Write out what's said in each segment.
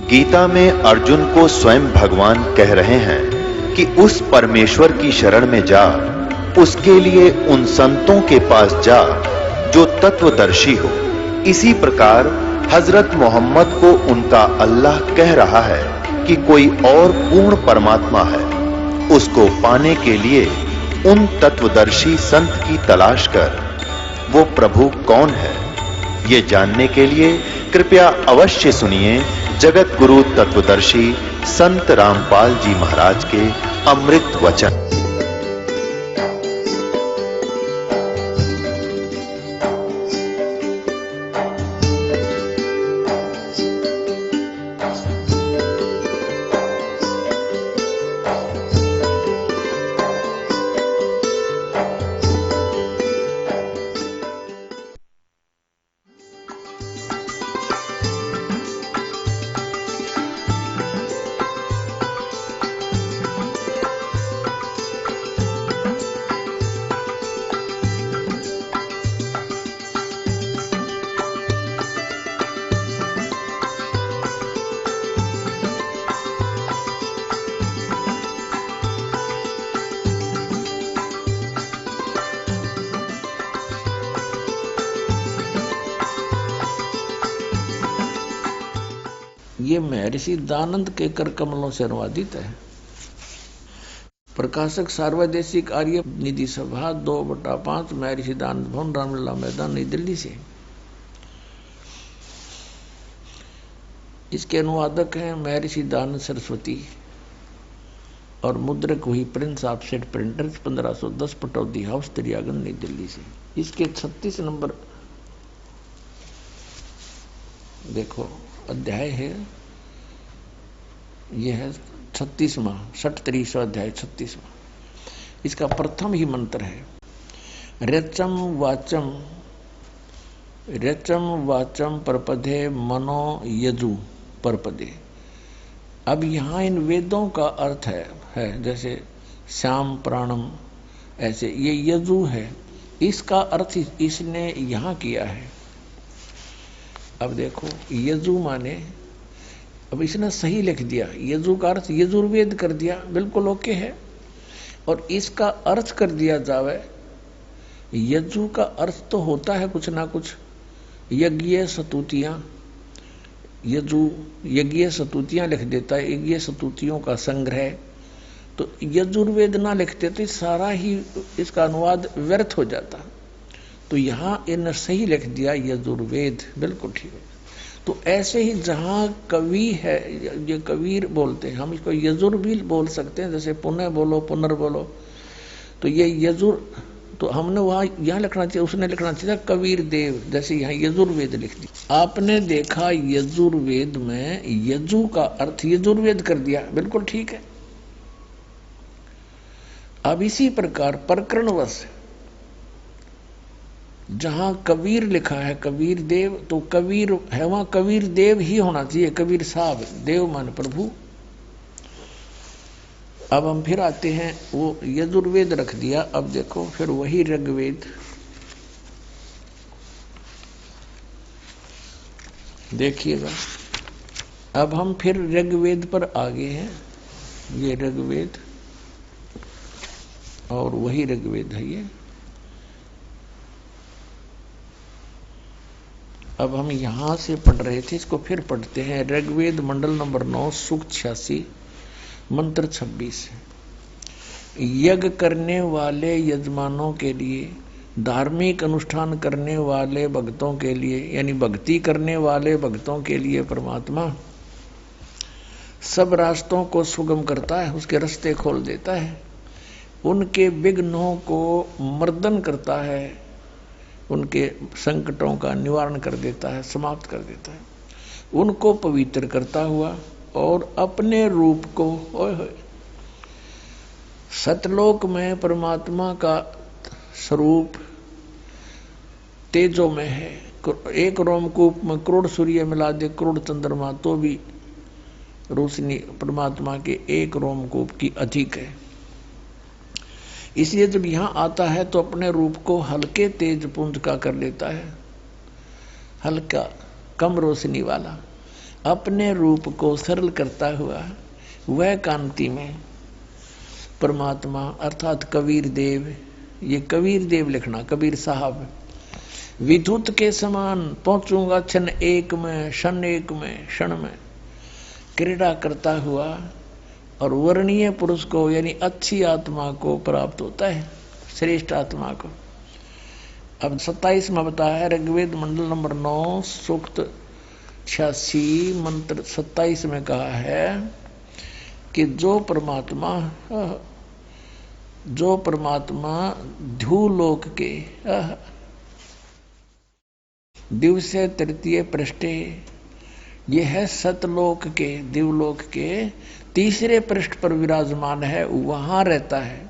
गीता में अर्जुन को स्वयं भगवान कह रहे हैं कि उस परमेश्वर की शरण में जा, उसके लिए उन संतों के पास जा जो तत्वदर्शी हो। इसी प्रकार हजरत मोहम्मद को उनका अल्लाह कह रहा है कि कोई और पूर्ण परमात्मा है। उसको पाने के लिए उन तत्वदर्शी संत की तलाश कर। वो प्रभु कौन है, ये जानने के लिए कृपया अवश्य सुनिए जगत गुरु तत्वदर्शी संत रामपाल जी महाराज के अमृत वचन। ये महर्षि दानंद के कर कमलों से अनुवादित है। प्रकाशक सार्वदेशिक आर्य निधि सभा 2/5 महर्षि दानंद भवन, रामलीला मैदान, नई दिल्ली से। इसके अनुवादक हैं महर्षि दानंद सरस्वती और मुद्रक हुई Prince of set printers, 1510 Pataudi house, Daryaganj, नई दिल्ली से। इसके 36 नंबर देखो अध्याय है, यह है 36वां 37वां अध्याय 36वां। इसका प्रथम ही मंत्र है रचम वाचम परपदे मनो यजु परपदे। अब यहाँ इन वेदों का अर्थ है जैसे श्याम प्राणम, ऐसे ये यजु है, इसका अर्थ इसने यहाँ किया है। अब देखो यजु माने, अब इसने सही लिख दिया, यजु का अर्थ यजुर्वेद कर दिया, बिल्कुल ओके है। और इसका अर्थ कर दिया जावे, यजु का अर्थ तो होता है कुछ ना कुछ, यज्ञ स्तुतियां, यजु यज्ञ स्तुतियां लिख देता है, यज्ञ स्तुतियों का संग्रह। तो यजुर्वेद ना लिखते तो सारा ही इसका अनुवाद व्यर्थ हो जाता। तो यहाँ इन्हें सही लिख दिया यजुर्वेद, बिल्कुल ठीक है। तो ऐसे ही जहाँ कवि है, ये कबीर बोलते हैं, हम इसको यजुर भी बोल सकते हैं, जैसे पुनः बोलो पुनर्बोलो। तो ये यजुर, तो हमने वहाँ यहाँ लिखना चाहिए, उसने लिखना चाहिए कबीर देव, जैसे यहाँ यजुर्वेद लिख दी। आपने देखा यजुर्वेद में यजु का अर्थ यजुर्वेद कर दिया, बिल्कुल ठीक है। अब इसी प्रकार प्रकरणवश जहां कबीर लिखा है कबीर देव, तो कबीर है वहां कबीर देव ही होना चाहिए, कबीर साहब, देव मान प्रभु। अब हम फिर आते हैं, वो यजुर्वेद रख दिया। अब देखो फिर वही ऋग्वेद, देखिएगा। अब हम फिर ऋग्वेद पर आ गए हैं, ये ऋग्वेद और वही ऋग्वेद है ये। अब हम यहां से पढ़ रहे थे, इसको फिर पढ़ते हैं। ऋग्वेद मंडल नंबर 9 सूक्त 86 मंत्र 26। यज्ञ करने वाले यजमानों के लिए, धार्मिक अनुष्ठान करने वाले भक्तों के लिए, यानी भक्ति करने वाले भक्तों के लिए परमात्मा सब रास्तों को सुगम करता है, उसके रास्ते खोल देता है, उनके विघ्नों को मर्दन करता है, उनके संकटों का निवारण कर देता है, समाप्त कर देता है, उनको पवित्र करता हुआ और अपने रूप को सतलोक में परमात्मा का स्वरूप तेजो में है। एक रोमकूप में करोड़ सूर्य मिला दे, करोड़ चंद्रमा, तो भी रोशनी परमात्मा के एक रोमकूप की अधिक है। इसलिए जब यहां आता है तो अपने रूप को हल्के तेज पुंज का कर लेता है, हल्का कम रोशनी वाला। अपने रूप को सरल करता हुआ वह कांति में परमात्मा अर्थात कबीर देव, ये कबीर देव लिखना, कबीर साहब, विद्युत के समान पहुंचूंगा क्षण एक में, क्षण एक में, क्षण में क्रीड़ा करता हुआ और वर्णीय पुरुष को यानी अच्छी आत्मा को प्राप्त होता है, श्रेष्ठ आत्मा को। अब 27 में बताया है ऋग्वेद मंडल नंबर 9 सूक्त 86 मंत्र 27 में कहा है कि जो परमात्मा ध्युलोक के दिवसे तृतीय पृष्ठे, ये है सतलोक के दिवलोक के तीसरे पृष्ठ पर विराजमान है, वहां रहता है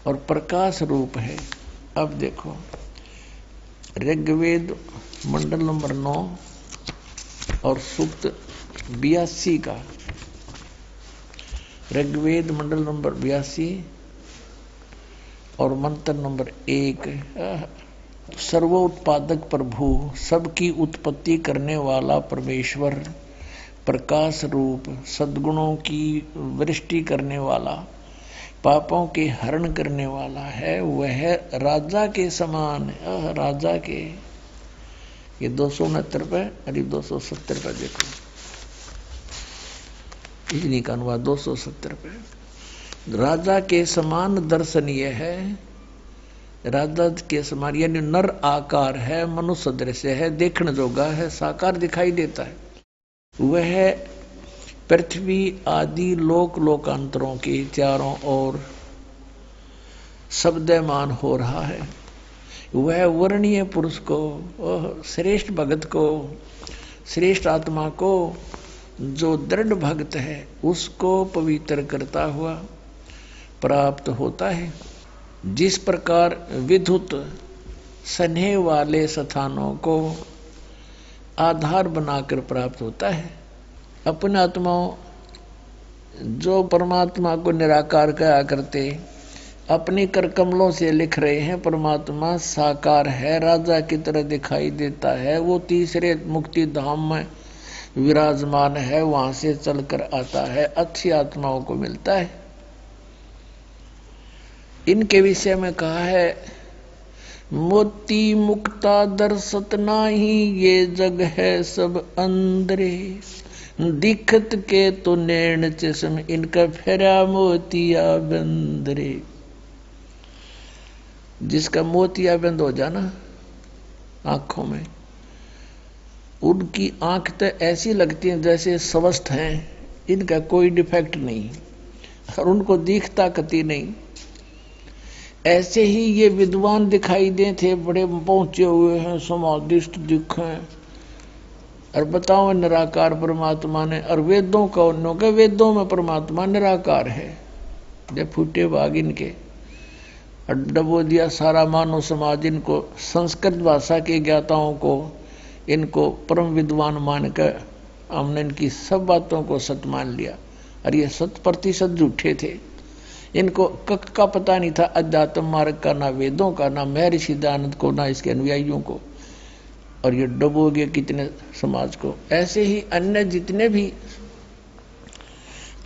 और प्रकाश रूप है। अब देखो ऋग्वेद मंडल नंबर 9 और सूक्त 82 का, ऋग्वेद मंडल नंबर 82 और मंत्र नंबर 1, सर्वोत्पादक प्रभु, सबकी उत्पत्ति करने वाला परमेश्वर, प्रकाश रूप, सद्गुणों की वृष्टि करने वाला, पापों के हरण करने वाला है, वह राजा के समान, राजा के। ये 269 पे अरे 270 पे देखो, इतनी का अनुवाद 270 पे। राजा के समान दर्शनीय है, राजा के समान यानी नर आकार है, मनुष्य दृश्य है, देखने जोगा है, साकार दिखाई देता है। वह पृथ्वी आदि लोकांतरों के चारों ओर शब्दमान हो रहा है। वह वर्णीय पुरुष को, श्रेष्ठ भगत को, श्रेष्ठ आत्मा को, जो दृढ़ भक्त है उसको पवित्र करता हुआ प्राप्त होता है। जिस प्रकार विद्युत स्नेह वाले स्थानों को आधार बनाकर प्राप्त होता है, अपने आत्माओं जो परमात्मा को निराकार कहा करते अपनी कर कमलों से लिख रहे हैं परमात्मा साकार है, राजा की तरह दिखाई देता है, वो तीसरे मुक्ति धाम में विराजमान है, वहां से चलकर आता है, अच्छी आत्माओं को मिलता है। इनके विषय में कहा है मोती मुक्ता दर्शत नाही, ये जग है सब अंदरे, दिखत के तो नैन चश्म, इनका फेरा मोतिया बंदरे। जिसका मोतिया बंद हो जाना आंखों में, उनकी आंख तो ऐसी लगती है जैसे स्वस्थ हैं, इनका कोई डिफेक्ट नहीं और उनको दिखता कती नहीं। ऐसे ही ये विद्वान दिखाई दे थे, बड़े पहुंचे हुए हैं, समाधिष्ट दिखे, और बताओ निराकार परमात्मा ने, और वेदों का उन्हों के वेदों में परमात्मा निराकार है, जब फूटे भाग इनके डबो दिया सारा मानव समाज, इनको संस्कृत भाषा के ज्ञाताओं को, इनको परम विद्वान मानकर हमने इनकी सब बातों को सत्य मान लिया, और ये 100% झूठे थे। इनको कक का पता नहीं था अध्यात्म मार्ग का, ना वेदों का, ना महर्षि दयानंद को, ना इसके अनुयायियों को, और ये डुबो गए कितने समाज को। ऐसे ही अन्य जितने भी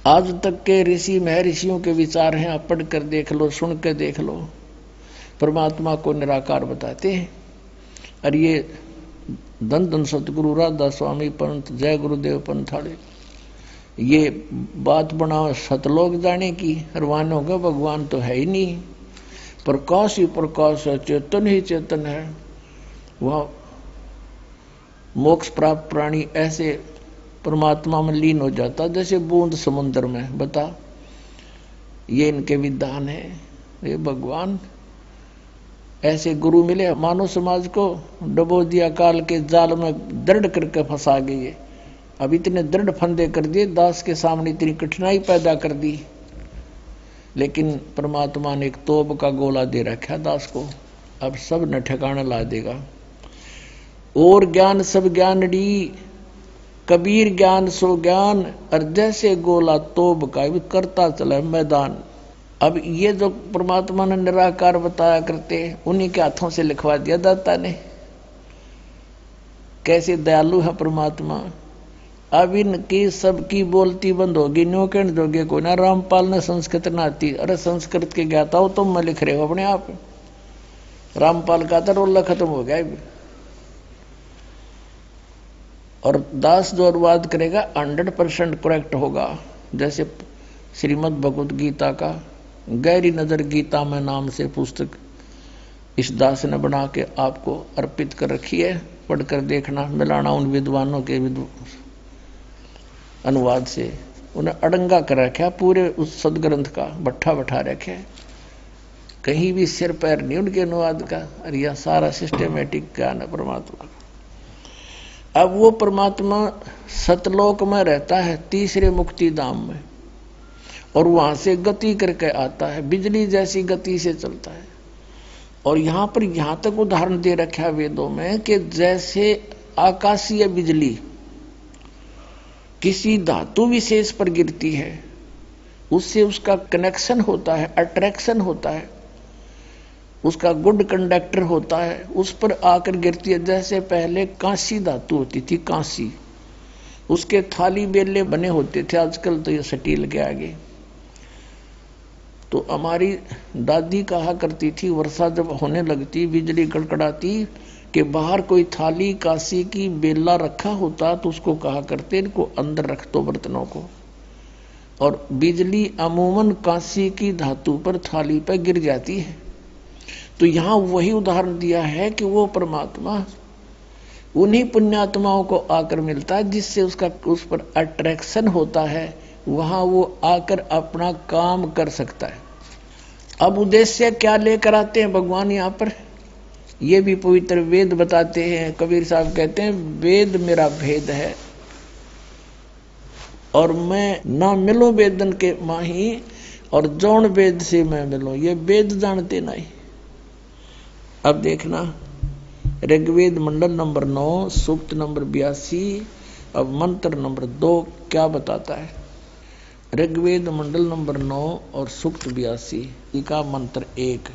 आज तक के ऋषि महर्षियों के विचार हैं, आप पढ़ कर देख लो, सुन कर देख लो, परमात्मा को निराकार बताते हैं। और ये धन धन सतगुरु राधा स्वामी पंत, जय गुरुदेव पंथाड़े, ये बात बनाओ सतलोक जाने की, रवानों का भगवान तो है ही नहीं, प्रकाश ही प्रकाश है, चेतन ही चेतन है। वह मोक्ष प्राप्त प्राणी ऐसे परमात्मा में लीन हो जाता जैसे बूंद समुद्र में। बता, ये इनके विधान है। ये भगवान ऐसे गुरु मिले, मानव समाज को डबो दिया, काल के जाल में दृढ़ करके फंसा गए। अब इतने दृढ़ फंदे कर दिए, दास के सामने इतनी कठिनाई पैदा कर दी, लेकिन परमात्मा ने एक तोप का गोला दे रखा दास को, अब सब न ठिकाना ला देगा। और ज्ञान सब ज्ञानड़ी, कबीर ज्ञान सो ज्ञान, और जैसे गोला तोप का भी करता चला मैदान। अब ये जो परमात्मा ने निराकार बताया करते, उन्हीं के हाथों से लिखवा दिया दाता ने। कैसे दयालु है परमात्मा, अब इनकी सबकी बोलती बंद होगी, न्यू कहने दोगे कोई ना रामपाल ने संस्कृत ना आती। अरे संस्कृत के ज्ञाता हो तुम, मैं लिख रहे हो अपने आप। रामपाल का तो रोल्ला खत्म हो गया अभी। और दास जो अनुवाद करेगा 100% करेक्ट होगा। जैसे श्रीमद् भगवद गीता का गहरी नजर गीता में नाम से पुस्तक इस दास ने बना के आपको अर्पित कर रखी है, पढ़कर देखना, मिलाना उन विद्वानों के अनुवाद से। उन्हें अड़ंगा कर रखा पूरे उस सदग्रंथ का, भट्ठा बैठा रखे, कहीं भी सिर पैर नहीं उनके अनुवाद का। और यह सारा सिस्टमेटिक ज्ञान है परमात्मा का। अब वो परमात्मा सतलोक में रहता है, तीसरे मुक्ति धाम में, और वहां से गति करके आता है, बिजली जैसी गति से चलता है। और यहां पर यहां तक उदाहरण दे रखा है वेदों में कि जैसे आकाशीय बिजली किसी धातु विशेष पर गिरती है, उससे उसका कनेक्शन होता है, अट्रैक्शन होता है, उसका गुड कंडक्टर होता है, उस पर आकर गिरती है। जैसे पहले कांसी धातु होती थी, कांसी, उसके थाली बेले बने होते थे, आजकल तो ये स्टील के आगे। तो हमारी दादी कहा करती थी, वर्षा जब होने लगती, बिजली कड़कड़ाती, कि बाहर कोई थाली कांसी की बेला रखा होता तो उसको कहा करते इनको अंदर रख दो बर्तनों को। और बिजली अमूमन कांसी की धातु पर थाली पर गिर जाती है। तो यहां वही उदाहरण दिया है कि वो परमात्मा उन्हीं पुण्यात्माओं को आकर मिलता है जिससे उसका उस पर अट्रैक्शन होता है, वहां वो आकर अपना काम कर सकता है। अब उद्देश्य क्या लेकर आते हैं भगवान यहाँ पर, ये भी पवित्र वेद बताते हैं। कबीर साहब कहते हैं वेद मेरा भेद है और मैं ना मिलूं वेदन के माही, और जौन वेद से मैं मिलूं, ये वेद जानते नहीं। अब देखना ऋग्वेद मंडल नंबर 9 सूक्त नंबर 82, अब मंत्र नंबर 2 क्या बताता है। ऋग्वेद मंडल नंबर 9 और सूक्त 82 का मंत्र 1,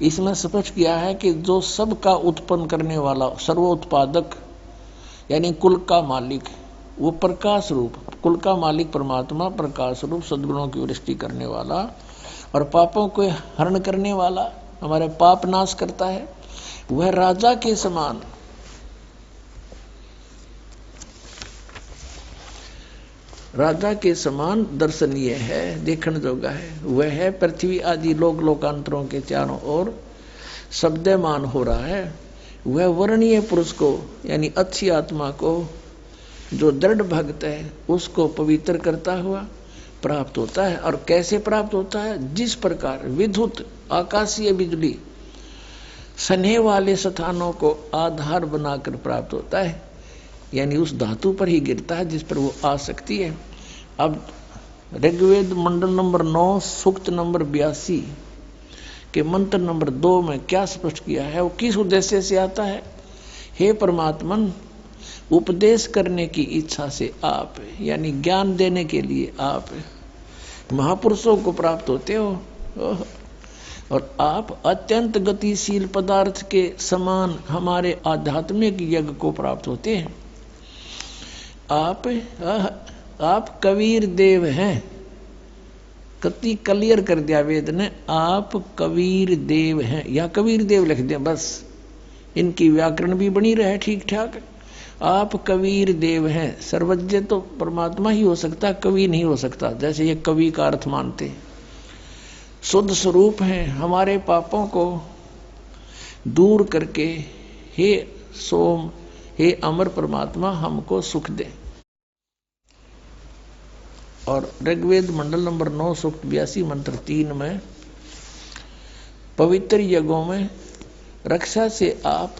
इसमें स्पष्ट किया है कि जो सबका उत्पन्न करने वाला सर्वोत्पादक यानी कुल का मालिक, वो प्रकाश रूप, कुल का मालिक परमात्मा प्रकाश रूप सद्गुणों की वृष्टि करने वाला और पापों को हरण करने वाला, हमारे पाप नाश करता है, वह राजा के समान राजा के समान दर्शनीय है, देखण जोगा है। वह है पृथ्वी आदि लोक लोकांतरों के चारों ओर शब्दमान हो रहा है। वह वर्णीय पुरुष को यानी अच्छी आत्मा को, जो दृढ़ भक्त है, उसको पवित्र करता हुआ प्राप्त होता है। और कैसे प्राप्त होता है, जिस प्रकार विद्युत आकाशीय बिजली स्नेह वाले स्थानों को आधार बनाकर प्राप्त होता है, यानी उस धातु पर ही गिरता है जिस पर वो आ सकती है। अब ऋग्वेद मंडल नंबर 9 सूक्त नंबर 82 के मंत्र नंबर 2 में क्या स्पष्ट किया है, वो किस उद्देश्य से आता है। हे परमात्मन, उपदेश करने की इच्छा से आप, यानी ज्ञान देने के लिए आप महापुरुषों को प्राप्त होते हो, और आप अत्यंत गतिशील पदार्थ के समान हमारे आध्यात्मिक यज्ञ को प्राप्त होते हैं। आप कबीर देव हैं, कति क्लियर कर दिया वेद ने, आप कबीर देव हैं, या कबीर देव लिख दिया बस, इनकी व्याकरण भी बनी रहे ठीक ठाक। आप कबीर देव हैं, सर्वज्ञ तो परमात्मा ही हो सकता, कवि नहीं हो सकता, जैसे ये कवि का अर्थ मानते हैं। शुद्ध स्वरूप हैं, हमारे पापों को दूर करके हे सोम, हे अमर परमात्मा हमको सुख दे। और ऋग्वेद मंडल नंबर 9 सूक्त 82 मंत्र 3 में पवित्र यज्ञों में रक्षा से आप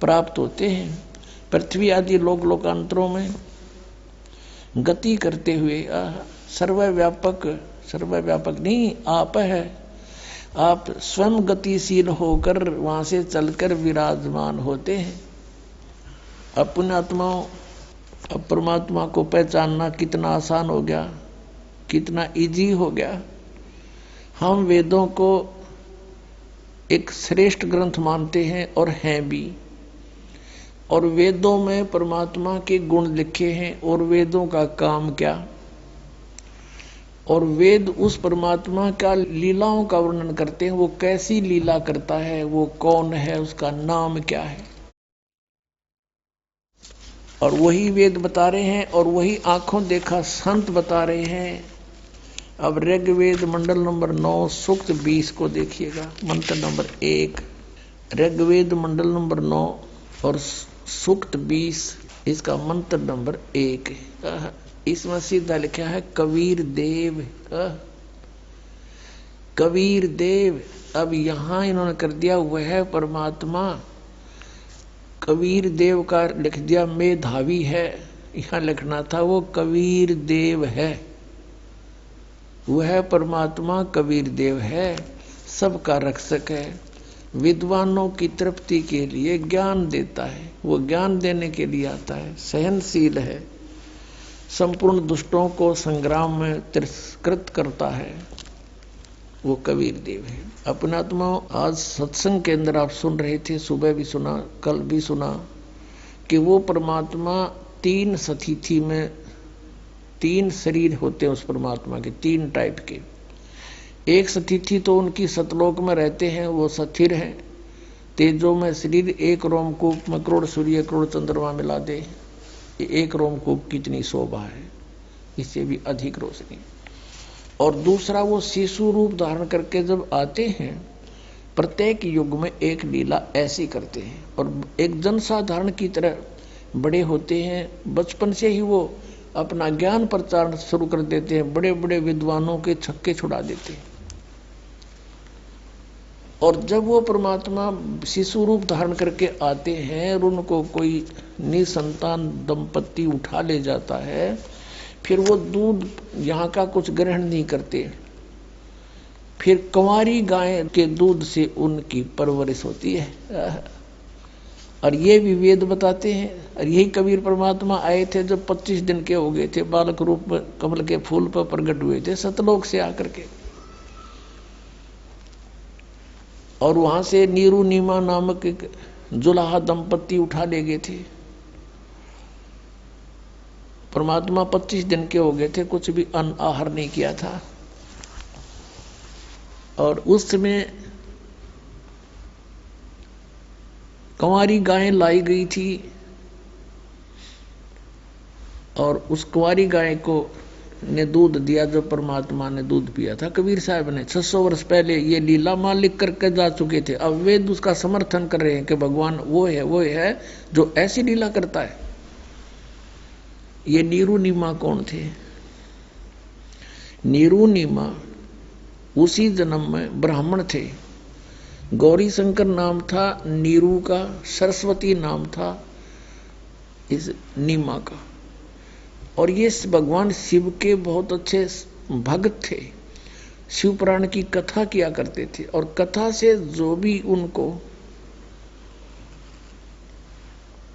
प्राप्त होते हैं, पृथ्वी आदि लोक लोकांतरों में गति करते हुए सर्वव्यापक नहीं आप है, आप स्वयं गतिशील होकर वहां से चलकर विराजमान होते हैं। अपने आत्माओं, अब परमात्मा को पहचानना कितना आसान हो गया, कितना इजी हो गया। हम वेदों को एक श्रेष्ठ ग्रंथ मानते हैं और हैं भी। और वेदों में परमात्मा के गुण लिखे हैं, और वेदों का काम क्या, और वेद उस परमात्मा का लीलाओं का वर्णन करते हैं। वो कैसी लीला करता है, वो कौन है, उसका नाम क्या है, और वही वेद बता रहे हैं, और वही आंखों देखा संत बता रहे हैं। अब ऋग्वेद मंडल नंबर 9 सूक्त 20 को देखिएगा, मंत्र नंबर 1। ऋग्वेद मंडल नंबर 9 और सूक्त 20, इसका मंत्र नंबर 1। इसमें सीधा लिखा है कबीर देव। कबीर देव। अब यहां इन्होंने कर दिया वह परमात्मा। कबीर देव का लिख दिया मेधावी है, यहां लिखना था वो कबीर देव है। वह परमात्मा कबीर देव है, सबका रक्षक है, विद्वानों की तृप्ति के लिए ज्ञान देता है, वो ज्ञान देने के लिए आता है, सहनशील है, संपूर्ण दुष्टों को संग्राम में तिरस्कृत करता है, वो कबीर देव है। अपना आत्मा आज सत्संग के अंदर आप सुन रहे थे, सुबह भी सुना, कल भी सुना कि वो परमात्मा 3 सतिथि में 3 शरीर होते हैं उस परमात्मा के, 3 टाइप के। एक सतिथि तो उनकी सतलोक में रहते हैं, वो स्थिर हैं, तेजो में शरीर, 1 रोमकूप में करोड़ सूर्य करोड़ चंद्रमा मिला दे, 1 रोमकूप कितनी शोभा है, इससे भी अधिक रोशनी। और दूसरा वो शिशु रूप धारण करके जब आते हैं, प्रत्येक युग में एक लीला ऐसी करते हैं, और एक जनसाधारण की तरह बड़े होते हैं। बचपन से ही वो अपना ज्ञान प्रचार शुरू कर देते हैं, बड़े बड़े विद्वानों के छक्के छुड़ा देते हैं। और जब वो परमात्मा शिशु रूप धारण करके आते हैं और उनको कोई निसंतान दंपत्ति उठा ले जाता है, फिर वो दूध यहाँ का कुछ ग्रहण नहीं करते, फिर कंवारी गाय के दूध से उनकी परवरिश होती है। और ये भी वेद बताते हैं। और यही कबीर परमात्मा आए थे जब 25 दिन के हो गए थे, बालक रूप में कमल के फूल पर प्रकट हुए थे सतलोक से आकर के, और वहां से नीरू नीमा नामक एक जुलाहा दंपत्ति उठा ले गए थे। परमात्मा 25 दिन के हो गए थे, कुछ भी अन्न आहार नहीं किया था, और उस समय कंवारी गाय लाई गई थी, और उस कुंवारी गाय को ने दूध दिया जो परमात्मा ने दूध पिया था। कबीर साहब ने 600 वर्ष पहले ये लीला मां लिख करके जा चुके थे। अब वेद उसका समर्थन कर रहे हैं कि भगवान वो है जो ऐसी लीला करता है। ये नीरू नीमा कौन थे? नीरू नीमा उसी जन्म में ब्राह्मण थे। गौरी शंकर नाम था नीरू का, सरस्वती नाम था इस नीमा का। और ये भगवान शिव के बहुत अच्छे भक्त थे, शिव पुराण की कथा किया करते थे, और कथा से जो भी उनको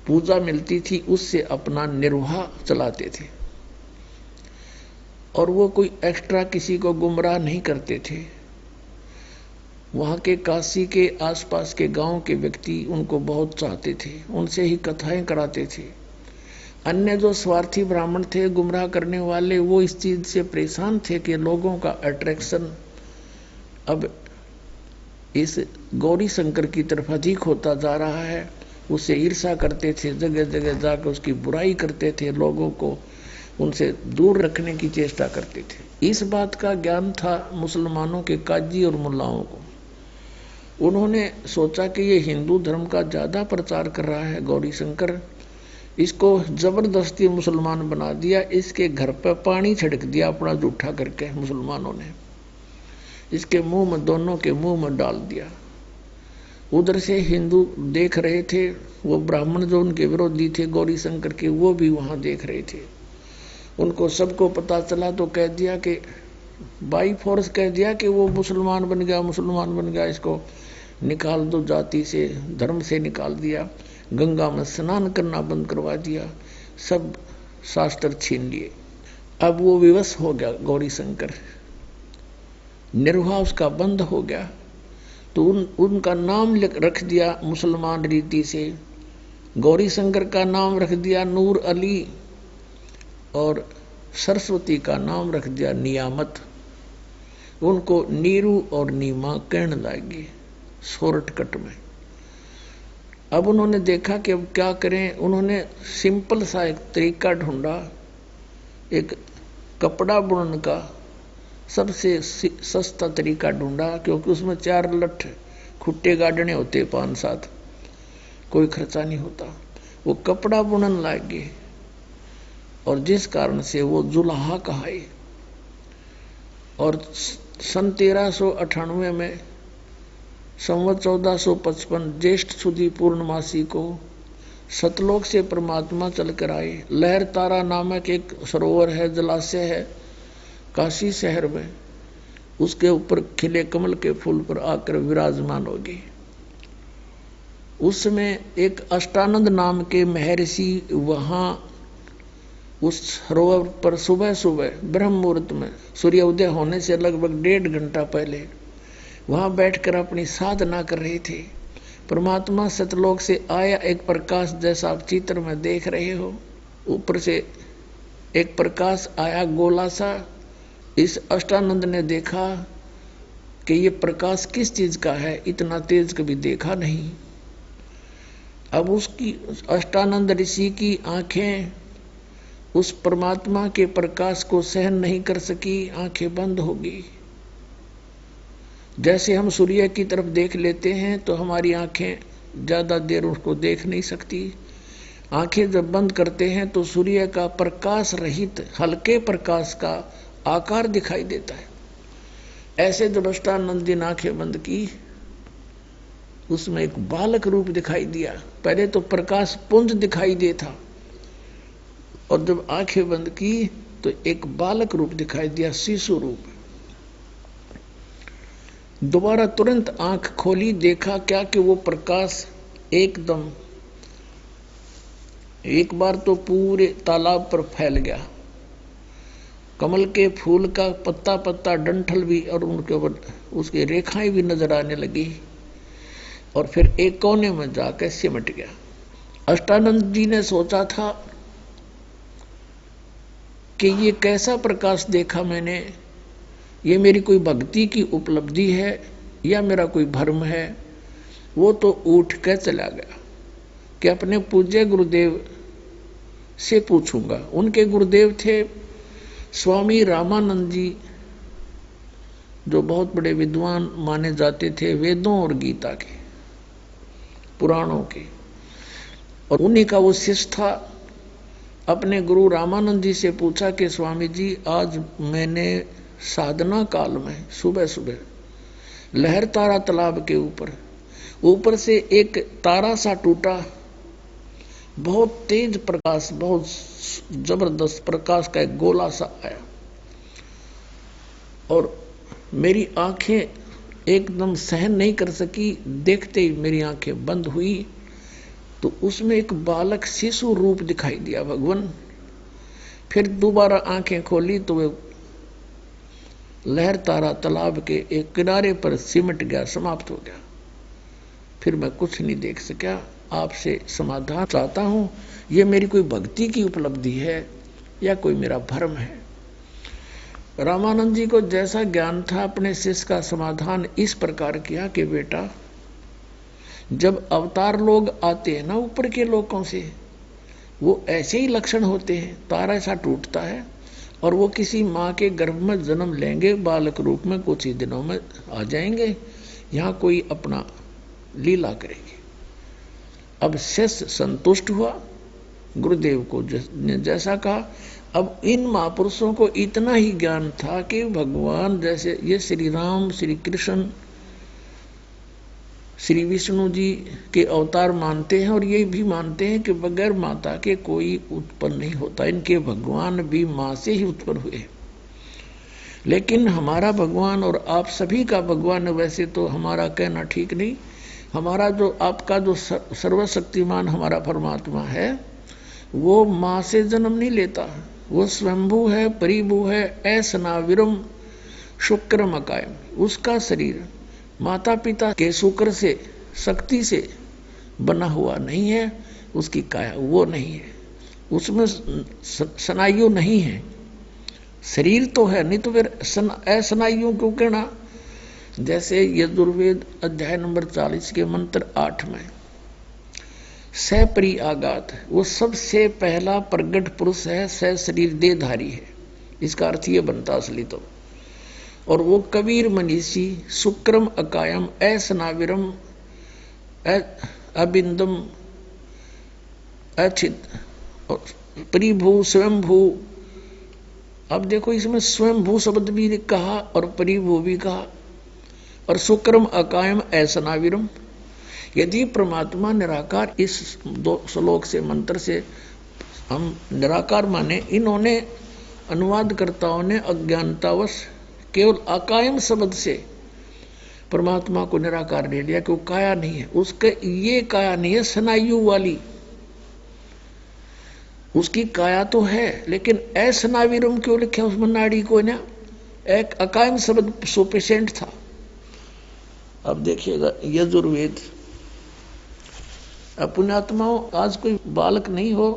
पूजा मिलती थी उससे अपना निर्वाह चलाते थे। और वो कोई एक्स्ट्रा किसी को गुमराह नहीं करते थे। वहाँ के काशी के आसपास के गांव के व्यक्ति उनको बहुत चाहते थे, उनसे ही कथाएं कराते थे। अन्य जो स्वार्थी ब्राह्मण थे, गुमराह करने वाले, वो इस चीज से परेशान थे कि लोगों का अट्रैक्शन अब इस गौरी शंकर की तरफ अधिक होता जा रहा है। उससे ईर्ष्या करते थे, जगह जगह जाकर उसकी बुराई करते थे, लोगों को उनसे दूर रखने की चेष्टा करते थे। इस बात का ज्ञान था मुसलमानों के काजी और मुल्लाओं को। उन्होंने सोचा कि ये हिंदू धर्म का ज्यादा प्रचार कर रहा है गौरी शंकर, इसको जबरदस्ती मुसलमान बना दिया, इसके घर पर पानी छिड़क दिया अपना जूठा करके मुसलमानों ने, इसके मुंह में, दोनों के मुंह में डाल दिया। उधर से हिंदू देख रहे थे, वो ब्राह्मण जो उनके विरोधी थे गौरी शंकर के, वो भी वहां देख रहे थे। उनको सबको पता चला तो कह दिया कि बाई फोर्स कह दिया कि वो मुसलमान बन गया, इसको निकाल दो, जाति से धर्म से निकाल दिया, गंगा में स्नान करना बंद करवा दिया, सब शास्त्र छीन लिए। अब वो विवश हो गया गौरी शंकर, निर्वाह उसका बंद हो गया। तो उनका नाम रख दिया मुसलमान रीति से गौरी शंकर का नाम रख दिया नूर अली और सरस्वती का नाम रख दिया नियामत। उनको नीरू और नीमा कहने लगे शॉर्टकट में। अब उन्होंने देखा कि अब क्या करें। उन्होंने सिंपल सा एक तरीका ढूंढा, एक कपड़ा बुनने का सबसे सस्ता तरीका ढूंढा, क्योंकि उसमें 4 लठ खुट्टे गाड़ने होते 5-7, कोई खर्चा नहीं होता। वो कपड़ा बुनने लगे और जिस कारण से वो जुलाहा कहाए। और सन 1398 में संवत 1455 ज्येष्ठ सुदी पूर्णमासी को सतलोक से परमात्मा चलकर आए। लहर तारा नामक एक सरोवर है, जलाशय है काशी शहर में, उसके ऊपर खिले कमल के फूल पर आकर विराजमान हो गए। उसमें एक अष्टानंद नाम के महर्षि वहां उस सरोवर पर सुबह सुबह ब्रह्म मुहूर्त में सूर्योदय होने से लगभग 1.5 घंटा पहले वहां बैठकर अपनी साधना कर रहे थे। परमात्मा सतलोक से आया, एक प्रकाश जैसा आप चित्र में देख रहे हो। ऊपर से एक प्रकाश आया गोला सा। इस अष्टानंद ने देखा कि ये प्रकाश किस चीज का है, इतना तेज कभी देखा नहीं। अब उसकी अष्टानंद ऋषि की आंखें उस परमात्मा के प्रकाश को सहन नहीं कर सकी, आंखें बंद हो गई। जैसे हम सूर्य की तरफ देख लेते हैं तो हमारी आंखें ज्यादा देर उसको देख नहीं सकती। आंखें जब बंद करते हैं तो सूर्य का प्रकाश रहित हल्के प्रकाश का आकार दिखाई देता है। ऐसे जब अष्टानंद जी ने आंखें बंद की, उसमें एक बालक रूप दिखाई दिया। पहले तो प्रकाश पुंज दिखाई देता और जब आंखें बंद की तो एक बालक रूप दिखाई दिया, शिशु रूप। दोबारा तुरंत आंख खोली, देखा क्या कि वो प्रकाश एकदम एक बार तो पूरे तालाब पर फैल गया। कमल के फूल का पत्ता पत्ता डंठल भी और उनके ऊपर उसकी रेखाएं भी नजर आने लगी और फिर एक कोने में जाकर सिमट गया। अष्टानंद जी ने सोचा था कि ये कैसा प्रकाश देखा मैंने, ये मेरी कोई भक्ति की उपलब्धि है या मेरा कोई भ्रम है। वो तो उठ कर चला गया कि अपने पूज्य गुरुदेव से पूछूंगा। उनके गुरुदेव थे स्वामी रामानंद जी, जो बहुत बड़े विद्वान माने जाते थे वेदों और गीता के, पुराणों के, और उन्हीं का वो शिष्य था। अपने गुरु रामानंद जी से पूछा कि स्वामी जी, आज मैंने साधना काल में सुबह सुबह लहर तारा तालाब के ऊपर से एक तारा सा टूटा, बहुत तेज प्रकाश, बहुत जबरदस्त प्रकाश का एक गोला सा आया और मेरी आंखें एकदम सहन नहीं कर सकी। देखते ही मेरी आंखें बंद हुई तो उसमें एक बालक शिशु रूप दिखाई दिया भगवान। फिर दोबारा आंखें खोली तो वे लहर तारा तालाब के एक किनारे पर सिमट गया, समाप्त हो गया। फिर मैं कुछ नहीं देख सका। आपसे समाधान चाहता हूं, ये मेरी कोई भक्ति की उपलब्धि है या कोई मेरा भ्रम है। रामानंद जी को जैसा ज्ञान था, अपने शिष्य का समाधान इस प्रकार किया कि बेटा, जब अवतार लोग आते हैं ना ऊपर के लोगों से, वो ऐसे ही लक्षण होते हैं। तारा ऐसा टूटता है और वो किसी माँ के गर्भ में जन्म लेंगे, बालक रूप में कुछ ही दिनों में आ जाएंगे, यहाँ कोई अपना लीला करेंगे। अब शिष्य संतुष्ट हुआ, गुरुदेव को ने जैसा कहा। अब इन महापुरुषों को इतना ही ज्ञान था कि भगवान जैसे ये श्री राम, श्री कृष्ण, श्री विष्णु जी के अवतार मानते हैं और ये भी मानते हैं कि बगैर माता के कोई उत्पन्न नहीं होता, इनके भगवान भी माँ से ही उत्पन्न हुए। लेकिन हमारा भगवान और आप सभी का भगवान, वैसे तो हमारा कहना ठीक नहीं, हमारा जो आपका जो सर्वशक्तिमान हमारा परमात्मा है वो माँ से जन्म नहीं लेता। वो स्वयंभू है, परिभू है, ऐसनाविरम शुक्रम अकायम। उसका शरीर माता पिता के शुक्र से, शक्ति से बना हुआ नहीं है, उसकी काया वो नहीं है, उसमें स्नायु नहीं है, शरीर तो है, नहीं तो फिर असनायु क्यों कहना। जैसे यजुर्वेद अध्याय नंबर 40 के मंत्र 8 में सपरि आगात, वो सबसे पहला प्रगट पुरुष है, स शरीर देहधारी है, इसका अर्थ ये बनता असली तो। और वो कबीर मनीषी शुक्रम अकायम असनाविरम अबिंदम अचित परिभू स्वयंभू। अब देखो इसमें स्वयंभू शब्द भी कहा और परिभू भी कहा, और शुक्रम अकायम असनाविरम। यदि परमात्मा निराकार, इस 2 श्लोक से मंत्र से हम निराकार माने, इन्होंने अनुवादकर्ताओं ने अज्ञानतावश केवल अकायम शब्द से परमात्मा को निराकार ले लिया कि वो काया नहीं है, उसके ये काया नहीं है स्नायु वाली, उसकी काया तो है लेकिन असनाविरम क्यों लिखा उसमें नाड़ी को ना, एक अकायम शब्द सुफिशिएंट था। अब देखिएगा यजुर्वेद, पुण्यात्माओं आज कोई बालक नहीं हो,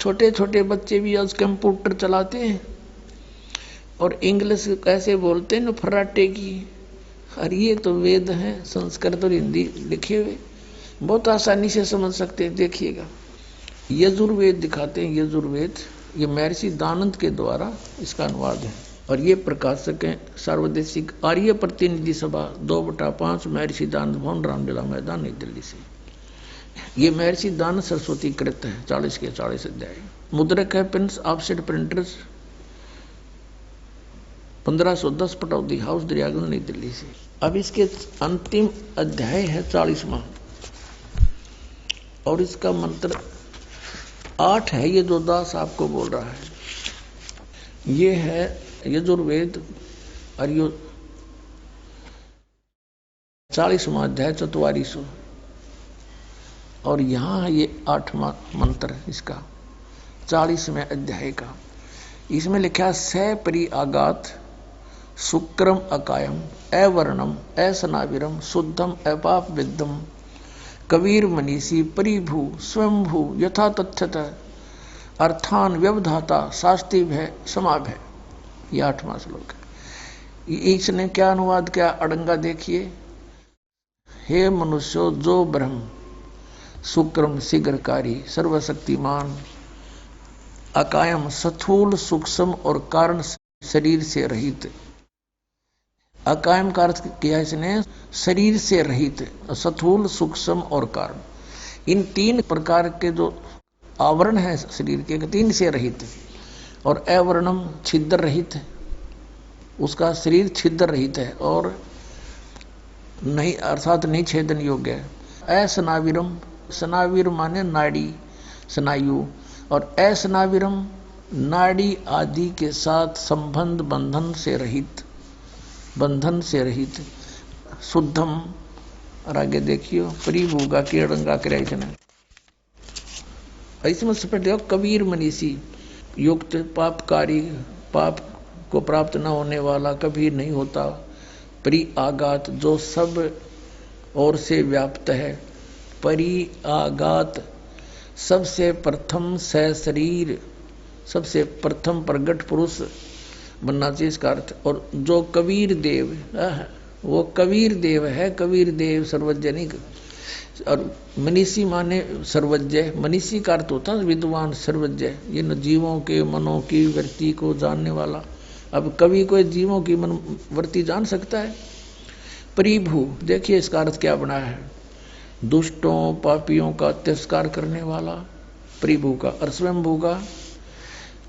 छोटे छोटे बच्चे भी आज कंप्यूटर चलाते हैं और इंग्लिश कैसे बोलते हैं ना फर्राटे की। और ये तो वेद हैं, संस्कृत और हिंदी लिखे हुए, बहुत आसानी से समझ सकते हैं। देखिएगा यजुर्वेद दिखाते हैं, यजुर्वेद ये महर्षि दानंद के द्वारा इसका अनुवाद है, और ये प्रकाशक हैं सार्वदेशिक आर्य प्रतिनिधि सभा 2/5 महर्षि दानंद भवन, रामलीला मैदान, नई दिल्ली से। ये महर्षि दानंद सरस्वती कृत है, 40 के 40 अध्याय। मुद्रक है Prince offset printers 1510 Pataudi house, Daryaganj, नई दिल्ली से। अब इसके अंतिम अध्याय है 40वां, और इसका मंत्र 8 है, ये जो दास आपको बोल रहा है। ये है यजुर्वेद और यो 40वां अध्याय 4400, और यहाँ ये 8वां मंत्र इसका 40वें अध्याय का। इसमें लिखा सपरि आगात शुक्रम अकायम अवर्णम असनाविरम शुद्धम अपाप विद्धम कबीर मनीषी परिभू स्वयंभू यथा तथ्यत अर्थान व्यवधाता शास्ति भय समाभय। ये 8वां श्लोक है। इसने क्या अनुवाद किया अड़ंगा देखिए। हे मनुष्यो, जो ब्रह्म शुक्रम शीघ्रकारी सर्वशक्तिमान अकायम स्थूल सूक्ष्म और कारण शरीर से रहित, अकायम का अर्थ किया इसने शरीर से रहित, स्थूल सूक्ष्म और कारण, इन 3 प्रकार के जो आवरण है शरीर के 3 से रहित, और अवर्णम छिद्र रहित, उसका शरीर छिद्र रहित है और नहीं अर्थात नहीं छेदन योग्य है। असनाविरम, स्नाविर माने नाड़ी स्नायु, और असनाविरम नाड़ी आदि के साथ संबंध बंधन से रहित, बंधन से रहित शुद्धम। और आगे देखियो परिभूगा के रंगा कराइजन, इसमें सपट देखो कबीर मनीषी युक्त पापकारी, पाप को प्राप्त न होने वाला कभी नहीं होता। परि आगात, जो सब ओर से व्याप्त है। परि आगात, सबसे प्रथम शरीर, सबसे प्रथम प्रगट पुरुष बनना चाहिए इसका अर्थ। और जो कबीर देव, वो कबीर देव है, कबीर देव सर्वज्ञ नहीं। और मनीषी माने सर्वज्ञ, मनीषी का अर्थ होता है विद्वान सर्वज्ञ, इन जीवों के मनों की वृत्ति को जानने वाला। अब कभी कोई जीवों की मन वृत्ति जान सकता है। परिभू, देखिए इसका अर्थ क्या बना है, दुष्टों पापियों का तिरस्कार करने वाला परिभू का। और स्वयंभू का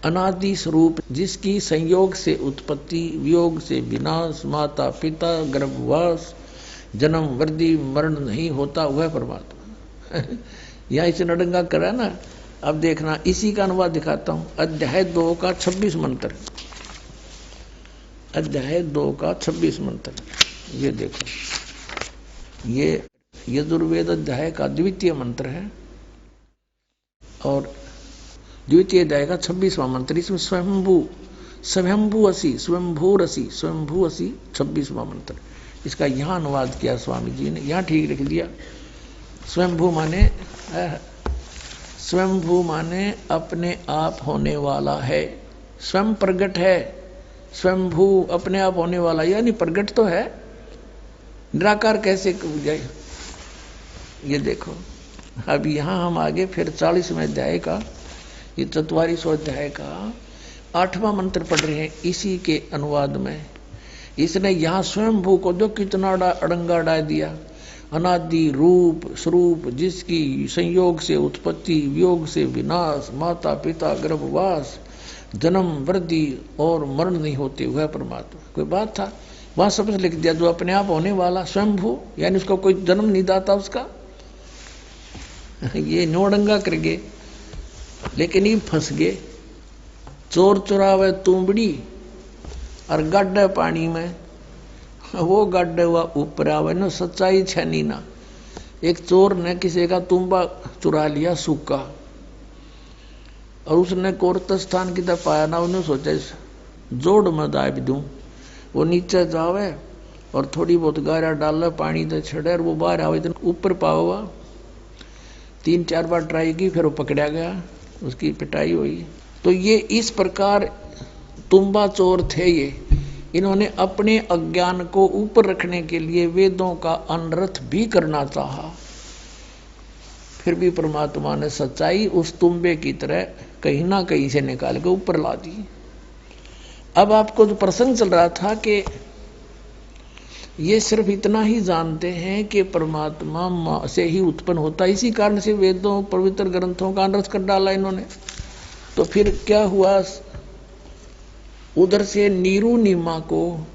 अनादि स्वरूप, जिसकी संयोग से उत्पत्ति, वियोग से विनाश, माता पिता गर्भवास, जन्म वृद्धि मरण नहीं होता, वह परमात्मा। यहाँ इसे नडंगा करा ना। अब देखना इसी का अनुवाद दिखाता हूँ। अध्याय 2 का 26 मंत्र, अध्याय 2 का 26 मंत्र, ये देखो, ये यजुर्वेद अध्याय का 2वां मंत्र है और 2वां अध्याय का 26वां मंत्र। इसमें स्वयंभू, स्वयंभू असी, स्वयंभू रसी, स्वयंभू असी 26वां मंत्र। इसका यहाँ अनुवाद किया स्वामी जी ने, यहाँ ठीक लिख दिया। स्वयंभू माने अपने आप होने वाला है, स्वयं प्रगट है। स्वयंभू अपने आप होने वाला, यानी प्रगट तो है, निराकार कैसे हो जाए। ये देखो, अब यहां हम आगे फिर 40वें अध्याय का, ये 44वां अध्याय का 8वां मंत्र पढ़ रहे हैं। इसी के अनुवाद में इसने यहां स्वयंभू को जो कितना अड़ंगा डाल दिया, अनादि रूप स्वरूप, जिसकी संयोग से उत्पत्ति, वियोग से विनाश, माता पिता गर्भवास, जन्म वृद्धि और मरण नहीं होते, वह परमात्मा। कोई बात था, वहां सब लिख दिया, जो अपने आप होने वाला स्वयंभू, यानी उसको कोई जन्म नहीं दाता उसका। ये नोडंगा कर गए, लेकिन ये फंस गए। चोर चुरावे तुंबड़ी और गड्ढे पानी में, वो गड्ढे हुआ ऊपर आवे ना, सच्चाई छनी ना। एक चोर ने किसी का तुम्बा चुरा लिया सूखा, और उसने कोरतस्थान की तरफ आया ना, उन्हें सोचा जोड़ में दाब दूं। वो नीचे जावे और थोड़ी बहुत गारा डाल पानी तो छड़े, और वो बाहर आवे तो ऊपर पावा। 3-4 बार ट्राई की, फिर वो पकड़ा गया, उसकी पिटाई हुई। तो ये इस प्रकार तुम्बा चोर थे ये। इन्होंने अपने अज्ञान को ऊपर रखने के लिए वेदों का अनर्थ भी करना चाहा, फिर भी परमात्मा ने सच्चाई उस तुम्बे की तरह कहीं ना कहीं से निकाल के ऊपर ला दी। अब आपको जो प्रसंग चल रहा था कि ये सिर्फ इतना ही जानते हैं कि परमात्मा मां से ही उत्पन्न होता है, इसी कारण से वेदों पवित्र ग्रंथों का अनर्थ कर डाला इन्होंने। तो फिर क्या हुआ, उधर से नीरू नीमा को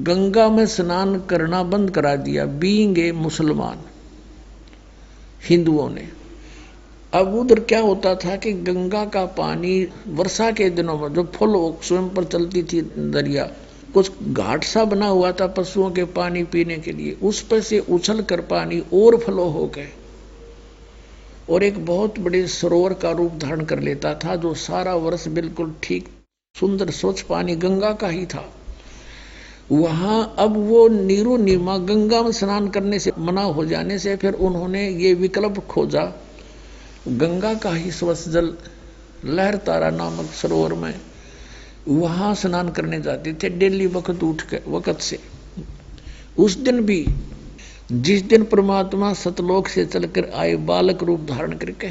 गंगा में स्नान करना बंद करा दिया, बीइंग मुसलमान हिंदुओं ने। अब उधर क्या होता था कि गंगा का पानी वर्षा के दिनों में जो फुल स्वयं पर चलती थी दरिया, कुछ घाट सा बना हुआ था पशुओं के पानी पीने के लिए, उस पर से उछल कर पानी और फ्लो हो गए और एक बहुत बड़े सरोवर का रूप धारण कर लेता था, जो सारा वर्ष बिल्कुल ठीक सुंदर स्वच्छ पानी गंगा का ही था। वहां अब वो नीरू नीमा गंगा में स्नान करने से मना हो जाने से फिर उन्होंने ये विकल्प खोजा, गंगा का ही स्वच्छ जल लहर तारा नामक सरोवर में वहां स्नान करने जाते थे डेली वक्त उठ के वक्त से। उस दिन भी जिस दिन परमात्मा सतलोक से चलकर आए बालक रूप धारण करके,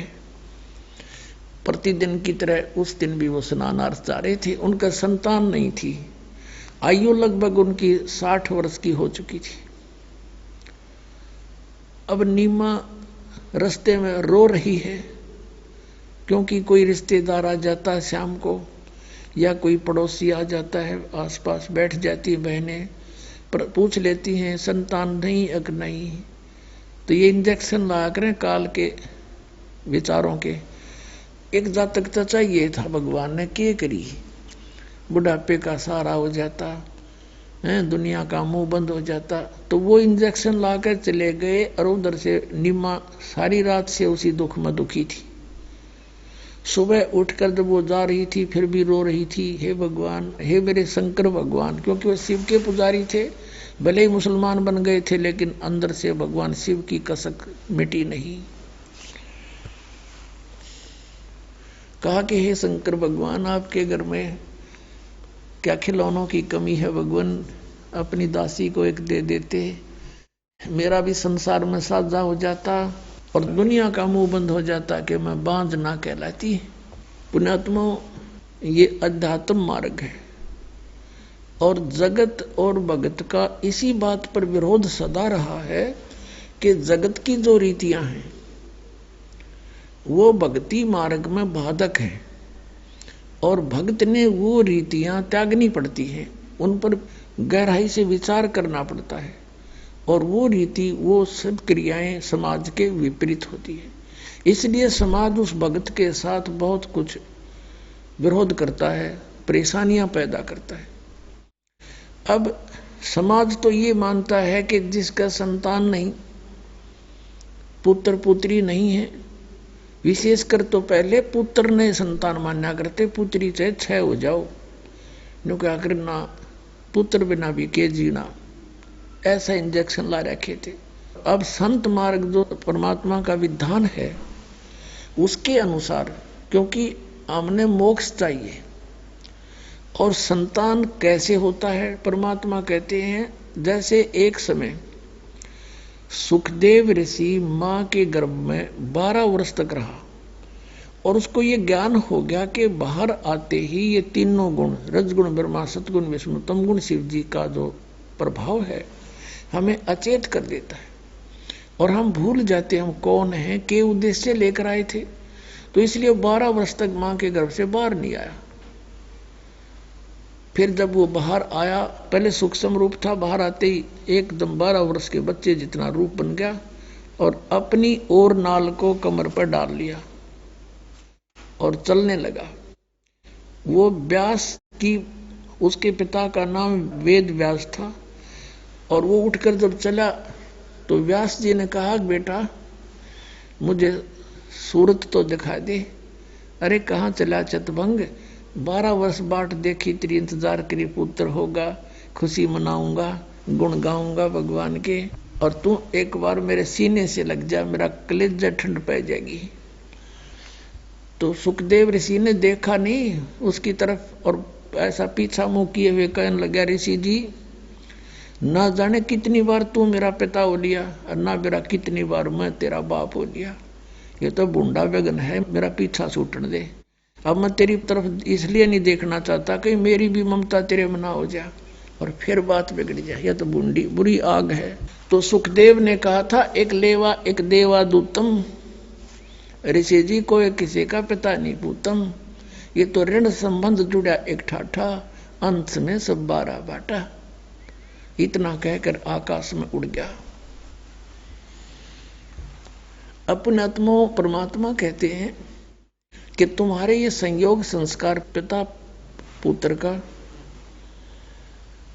प्रतिदिन की तरह उस दिन भी वो स्नानार्थ जा रहे थे। उनका संतान नहीं थी, आयु लगभग उनकी 60 वर्ष की हो चुकी थी। अब नीमा रास्ते में रो रही है, क्योंकि कोई रिश्तेदार आ जाता है शाम को, या कोई पड़ोसी आ जाता है, आसपास बैठ जाती बहनें, पूछ लेती हैं संतान नहीं अग नहीं। तो ये इंजेक्शन ला करें काल के विचारों के। एक जातक तो चाहिए था, भगवान ने क्या करी, बुढ़ापे का सहारा हो जाता है, दुनिया का मुंह बंद हो जाता। तो वो इंजेक्शन लाकर चले गए, और उधर से नीमा सारी रात से उसी दुख में दुखी थी। सुबह उठकर जब वो जा रही थी फिर भी रो रही थी, हे भगवान, हे मेरे शंकर भगवान, क्योंकि वो शिव के पुजारी थे। भले ही मुसलमान बन गए थे, लेकिन अंदर से भगवान शिव की कसक मिटी नहीं। कहा कि हे शंकर भगवान, आपके घर में क्या खिलौनों की कमी है भगवान, अपनी दासी को एक दे देते, मेरा भी संसार में साझा हो जाता और दुनिया का मुंह बंद हो जाता कि मैं बांझ ना कहलाती। पुण्यात्मा, ये अध्यात्म मार्ग है, और जगत और भगत का इसी बात पर विरोध सदा रहा है कि जगत की जो रीतियां हैं वो भक्ति मार्ग में बाधक है, और भक्त ने वो रीतियां त्यागनी पड़ती हैं, उन पर गहराई से विचार करना पड़ता है, और वो रीति वो सब क्रियाएं समाज के विपरीत होती है। इसलिए समाज उस भक्त के साथ बहुत कुछ विरोध करता है, परेशानियां पैदा करता है। अब समाज तो ये मानता है कि जिसका संतान नहीं, पुत्र पुत्री नहीं है, विशेषकर तो पहले पुत्र ने संतान मान्या करते, पुत्री से 6 हो जाओ, नो क्या करना, पुत्र बिना भी के जीना, ऐसा इंजेक्शन ला रखे थे। अब संत मार्ग जो परमात्मा का विधान है उसके अनुसार, क्योंकि हमने मोक्ष चाहिए। और संतान कैसे होता है? परमात्मा कहते हैं जैसे एक समय सुखदेव ऋषि मां के गर्भ में 12 वर्ष तक रहा और उसको ये ज्ञान हो गया कि बाहर आते ही ये तीनों गुण, रजगुण ब्रह्मा, सतगुण विष्णु, तमगुण शिव जी का जो प्रभाव है हमें अचेत कर देता है और हम भूल जाते हैं हम कौन हैं, के उद्देश्य लेकर आए थे। तो इसलिए 12 वर्ष तक मां के गर्भ से बाहर नहीं आया। फिर जब वो बाहर आया, पहले सूक्ष्म रूप था, बाहर आते ही एकदम 12 वर्ष के बच्चे जितना रूप बन गया और अपनी ओर नाल को कमर पर डाल लिया और चलने लगा। वो व्यास की, उसके पिता का नाम वेद व्यास था और वो उठकर जब चला तो व्यास जी ने कहा, बेटा मुझे सूरत तो दिखा दे। अरे कहाँ चला चतभंग, 12 वर्ष बाट देखी, तेरी इंतजार करी, पुत्र होगा, खुशी मनाऊंगा, गुण गाऊंगा भगवान के, और तू एक बार मेरे सीने से लग जा, मेरा कलेजा ठंड पै जाएगी। तो सुखदेव ऋषि ने देखा नहीं उसकी तरफ और ऐसा पीछा मुंह किए हुए कहने लगा, ऋषि जी ना जाने कितनी बार तू मेरा पिता हो लिया और ना मेरा कितनी बार मैं तेरा बाप हो लिया। ये तो बूंदा बेगन है, मेरा पीछा छूटने दे। अब मैं तेरी तरफ इसलिए नहीं देखना चाहता कि मेरी भी ममता तेरे में ना हो जाए और फिर बात बिगड़ जाए। यह तो बूंदी बुरी आग है। तो सुखदेव ने कहा था, एक लेवा एक देवा दूतम, ऋषि जी कोई किसी का पिता नहीं पूतम। ये तो ऋण संबंध जुड़ा एक ठाठा, अंत में सब 12 बाटा। इतना कहकर आकाश में उड़ गया। अपने आत्मा परमात्मा कहते हैं कि तुम्हारे ये संयोग संस्कार पिता पुत्र का,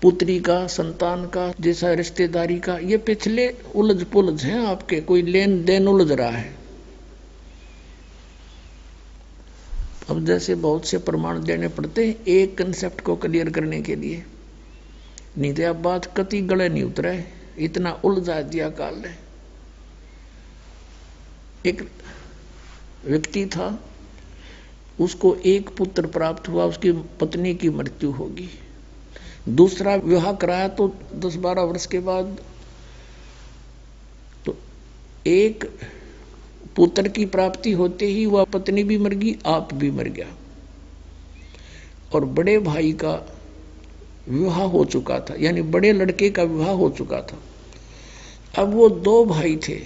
पुत्री का, संतान का, जैसा रिश्तेदारी का, ये पिछले उलझ पुलझ हैं आपके, कोई लेन देन उलझ रहा है। अब जैसे बहुत से प्रमाण देने पड़ते हैं एक कंसेप्ट को क्लियर करने के लिए, नहीं तो अब बात कति गले नहीं उतरा है, इतना उलझा दिया काल ने। एक व्यक्ति था, उसको एक पुत्र प्राप्त हुआ, उसकी पत्नी की मृत्यु होगी। दूसरा विवाह कराया तो 10-12 वर्ष के बाद तो एक पुत्र की प्राप्ति होते ही वह पत्नी भी मर गई, आप भी मर गया। और बड़े भाई का विवाह हो चुका था, यानी बड़े लड़के का विवाह हो चुका था। अब वो 2 भाई थे,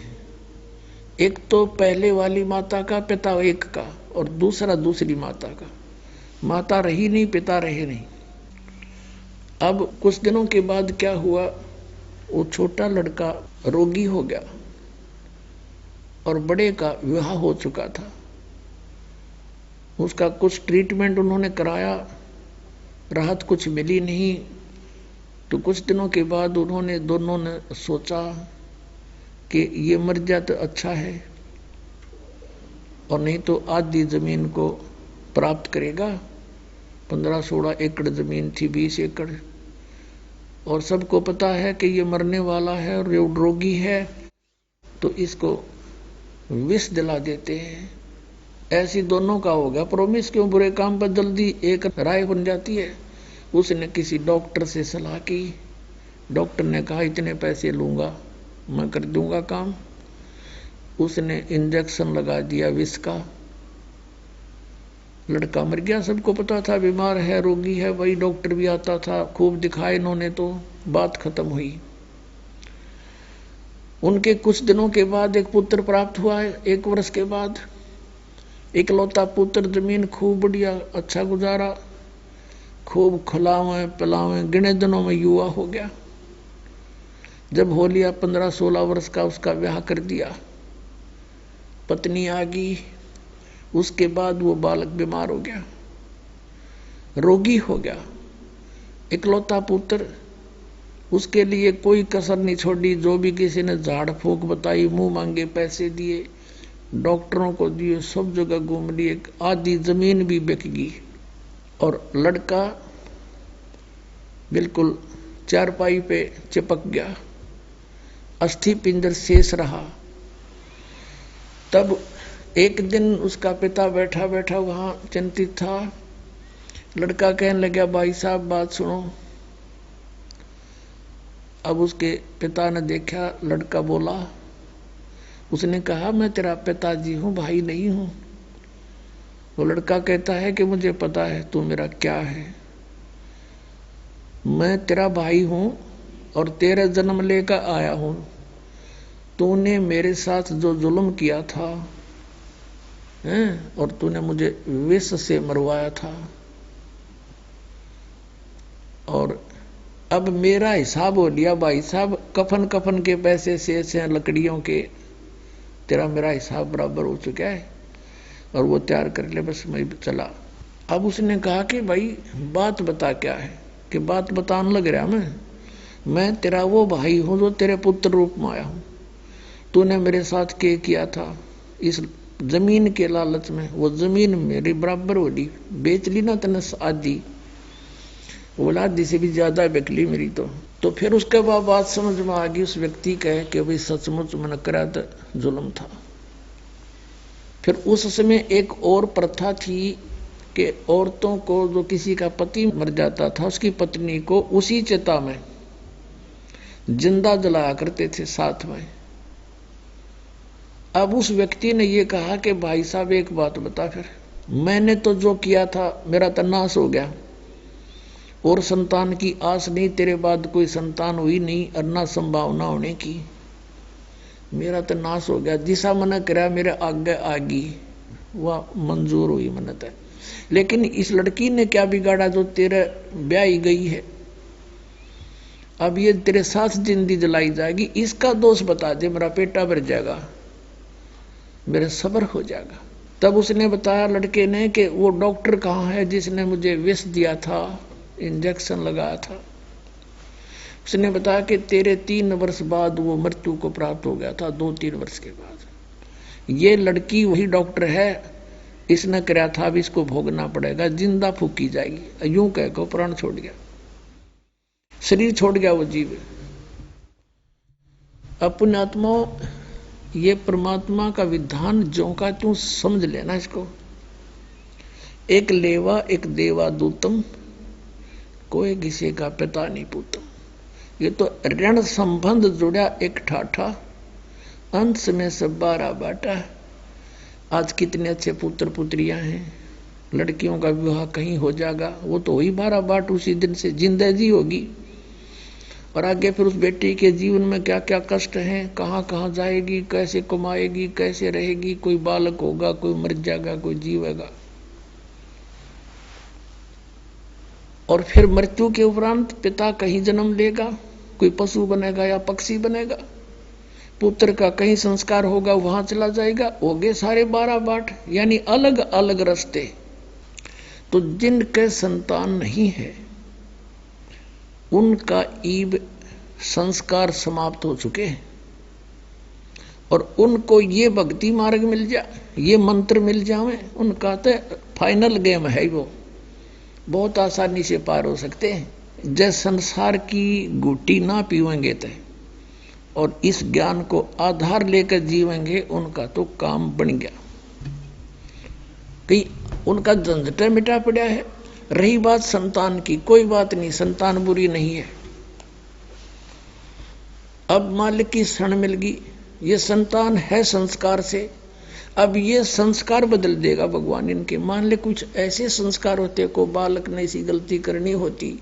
एक तो पहले वाली माता का, पिता एक का, और दूसरा दूसरी माता का। माता रही नहीं, पिता रहे नहीं। अब कुछ दिनों के बाद क्या हुआ, वो छोटा लड़का रोगी हो गया और बड़े का विवाह हो चुका था। उसका कुछ ट्रीटमेंट उन्होंने कराया, राहत कुछ मिली नहीं। तो कुछ दिनों के बाद उन्होंने दोनों ने सोचा कि ये मर जाए तो अच्छा है, और नहीं तो आधी जमीन को प्राप्त करेगा। 15-16 एकड़ जमीन थी, 20 एकड़, और सबको पता है कि ये मरने वाला है और ये रोगी है, तो इसको विष दिला देते हैं। ऐसी दोनों का हो गया प्रॉमिस। क्यों बुरे काम पर जल्दी एक राय बन जाती है। उसने किसी डॉक्टर से सलाह की, डॉक्टर ने कहा इतने पैसे लूंगा, मैं कर दूंगा काम। उसने इंजेक्शन लगा दिया विष का, लड़का मर गया। सबको पता था बीमार है, रोगी है, वही डॉक्टर भी आता था, खूब दिखाए इन्होंने, तो बात खत्म हुई। उनके कुछ दिनों के बाद एक पुत्र प्राप्त हुआ है, 1 वर्ष के बाद। इकलौता पुत्र, जमीन खूब बढ़िया, अच्छा गुजारा, खूब खिलावे पिलावे, गिने दिनों में युवा हो गया। जब हो लिया 15-16 वर्ष का, उसका ब्याह कर दिया, पत्नी आ गई। उसके बाद वो बालक बीमार हो गया, रोगी हो गया। इकलौता पुत्र, उसके लिए कोई कसर नहीं छोड़ी। जो भी किसी ने झाड़ फूक बताई, मुंह मांगे पैसे दिए, डॉक्टरों को दिए, सब जगह घूम लिए, आधी जमीन भी बिक गई। और लड़का बिल्कुल चारपाई पे चिपक गया। अस्थि पिंजर शेष रहा। तब एक दिन उसका पिता बैठा बैठा वहां चिंतित था। लड़का कहने लगा, भाई साहब बात सुनो। अब उसके पिता ने देखा, लड़का बोला, उसने कहा, मैं तेरा पिताजी हूं, भाई नहीं हूं। वो लड़का कहता है कि मुझे पता है तू मेरा क्या है, मैं तेरा भाई हूं और तेरा जन्म लेकर आया हूं। तूने मेरे साथ जो जुल्म किया था और तूने मुझे विष से मरवाया था, और अब मेरा हिसाब हो लिया भाई साहब, कफन कफन के पैसे शेष हैं, लकड़ियों के, तेरा मेरा हिसाब बराबर हो चुका है और वो तैयार कर ले, बस मैं चला। अब उसने कहा कि भाई बात बता क्या है, कि बात बताने लग रहा मैं तेरा वो भाई हूं जो तेरे पुत्र रूप में आया हूं। तूने मेरे साथ क्या किया था, इस जमीन के लालच में, वो जमीन मेरी बराबर हो ली, बेच ली ना तने आदि, औलादी से भी ज्यादा बिकली मेरी। तो फिर उसके बाद बात समझ में आ गई उस व्यक्ति कहे कि भाई सचमुच मैंने करा तो जुल्म था। फिर उस समय एक और प्रथा थी कि औरतों को, जो किसी का पति मर जाता था, उसकी पत्नी को उसी चिता में जिंदा जलाया करते थे साथ में। अब उस व्यक्ति ने ये कहा कि भाई साहब एक बात बता, फिर मैंने तो जो किया था मेरा तो नाश हो गया और संतान की आस नहीं, तेरे बाद कोई संतान हुई नहीं और ना संभावना होने की, मेरा तो नाश हो गया। दिशा मन करा मेरे आगे आगी, वह मंजूर हुई मन्नत है। लेकिन इस लड़की ने क्या बिगाड़ा जो तेरे ब्याही गई है, अब ये तेरे साथ जिंदगी जलाई जाएगी, इसका दोष बता दे, मेरा पेटा भर जाएगा, मेरा सब्र हो जाएगा। तब उसने बताया लड़के ने कि वो डॉक्टर कहाँ है जिसने मुझे विष दिया था, इंजेक्शन लगाया था। उसने बताया कि तेरे 3 वर्ष बाद वो मृत्यु को प्राप्त हो गया था, 2-3 वर्ष के बाद। ये लड़की वही डॉक्टर है, इसने कराया था, अब इसको भोगना पड़ेगा, जिंदा फूकी जाएगी। यूं कहकर प्राण छोड़ गया, शरीर छोड़ गया वो जीव। अपने आत्मा, ये परमात्मा का विधान जो का तू समझ लेना इसको। एक लेवा एक देवा दूतम, कोई किसी का पिता नहीं पूतम। ये तो ऋण संबंध जुड़ा एक ठाठा, अंश में सब 12 बाटा। आज कितने अच्छे पुत्र पुत्रियां हैं, लड़कियों का विवाह कहीं हो जाएगा, वो तो वही 12 बाट उसी दिन से जिंदगी होगी। और आगे फिर उस बेटी के जीवन में क्या क्या कष्ट हैं, कहाँ कहाँ जाएगी, कैसे कमाएगी, कैसे रहेगी, कोई बालक होगा, कोई मर जाएगा, कोई जीवेगा। और फिर मृत्यु के उपरांत पिता कहीं जन्म लेगा, कोई पशु बनेगा या पक्षी बनेगा, पुत्र का कहीं संस्कार होगा, वहां चला जाएगा। हो गए सारे 12 बाट, यानी अलग अलग रास्ते। तो जिनके संतान नहीं है उनका ईब संस्कार समाप्त हो चुके हैं, और उनको ये भक्ति मार्ग मिल जाए, ये मंत्र मिल जाए, उनका तो फाइनल गेम है, वो बहुत आसानी से पार हो सकते हैं। जैसे संसार की गुटी ना पीवेंगे तो और इस ज्ञान को आधार लेकर जीवेंगे, उनका तो काम बन गया, कहीं उनका झंझट मिटा पड़ा है। रही बात संतान की, कोई बात नहीं, संतान बुरी नहीं है। अब मालिक की शरण मिल गई, ये संतान है संस्कार से, अब ये संस्कार बदल देगा भगवान इनके। मान ले कुछ ऐसे संस्कार होते को बालक ने ऐसी गलती करनी होती,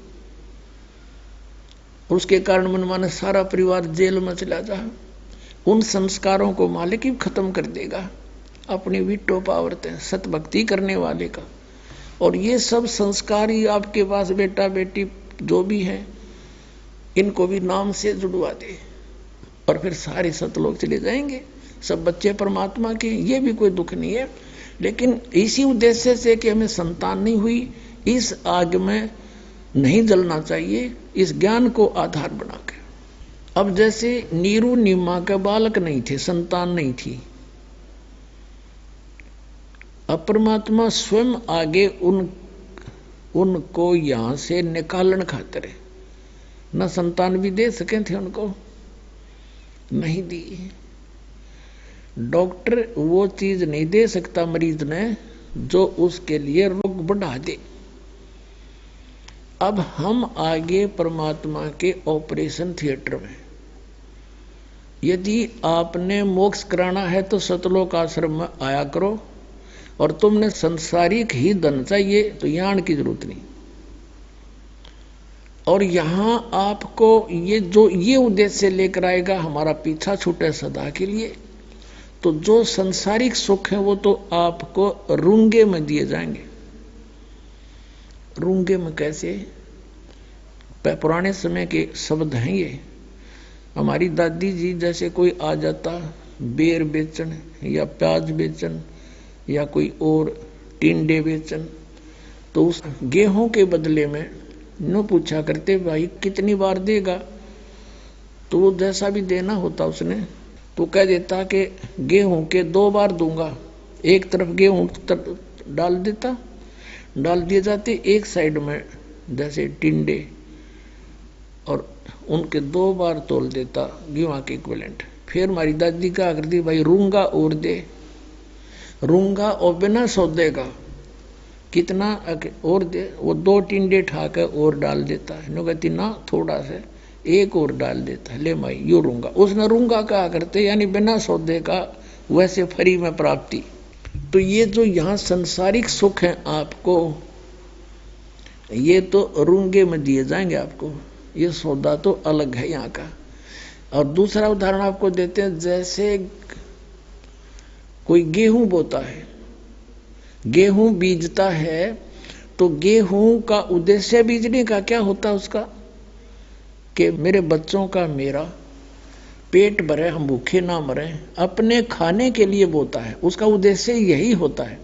उसके कारण मनमाने सारा परिवार जेल में चला जाए, उन संस्कारों को मालिक ही खत्म कर देगा अपनी वीटो पावर से, सतभक्ति करने वाले का। और ये सब संस्कार ही आपके पास बेटा बेटी जो भी हैं, इनको भी नाम से जुड़वा दे, और फिर सारे सतलोक चले जाएंगे, सब बच्चे परमात्मा के। ये भी कोई दुख नहीं है, लेकिन इसी उद्देश्य से कि हमें संतान नहीं हुई, इस आग में नहीं जलना चाहिए, इस ज्ञान को आधार बना के। अब जैसे नीरू नीमा के बालक नहीं थे, संतान नहीं थी, अब परमात्मा स्वयं आगे उनको यहां से निकालन खातिर न संतान भी दे सके थे उनको। नहीं दी। डॉक्टर वो चीज नहीं दे सकता मरीज ने जो उसके लिए रोग बढ़ा दे। अब हम आगे परमात्मा के ऑपरेशन थिएटर में, यदि आपने मोक्ष कराना है तो सतलोक आश्रम में आया करो, और तुमने संसारिक ही धन चाहिए तो यहाँ आने की जरूरत नहीं। और यहां आपको ये उद्देश्य लेकर आएगा हमारा पीछा छूटे सदा के लिए, तो जो संसारिक सुख है वो तो आपको रूंगे में दिए जाएंगे। रूंगे में कैसे? पुराने समय के शब्द हैं ये। हमारी दादी जी जैसे कोई आ जाता बेर बेचन या प्याज बेचन या कोई और टिंडे बेचन, तो उस गेहूं के बदले में न पूछा करते भाई कितनी बार देगा, तो वो जैसा भी देना होता उसने तो कह देता कि गेहूं के 2 बार दूंगा। एक तरफ गेहूं डाल दिए जाते, एक साइड में जैसे टिंडे, और उनके 2 बार तोल देता गेहूं के इक्विवेलेंट। फिर हमारी दादी कहा करती भाई रूंगा और दे, रूंगा और बिना सौदे का कितना और दे, वो 2 टिंडे ठाकर और डाल देता है। नो कहती ना थोड़ा सा एक और डाल देता है, ले माई यू रूंगा। उसने रूंगा कहा करते यानी बिना सौदे का, वैसे फ्री में प्राप्ति। तो ये जो यहाँ संसारिक सुख है आपको, ये तो रूंगे में दिए जाएंगे आपको, ये सौदा तो अलग है यहाँ का। और दूसरा उदाहरण आपको देते हैं, जैसे कोई गेहूं बोता है, गेहूं बीजता है, तो गेहूं का उद्देश्य बीजने का क्या होता है उसका, कि मेरे बच्चों का मेरा पेट भरे, हम भूखे ना मरे, अपने खाने के लिए बोता है, उसका उद्देश्य यही होता है।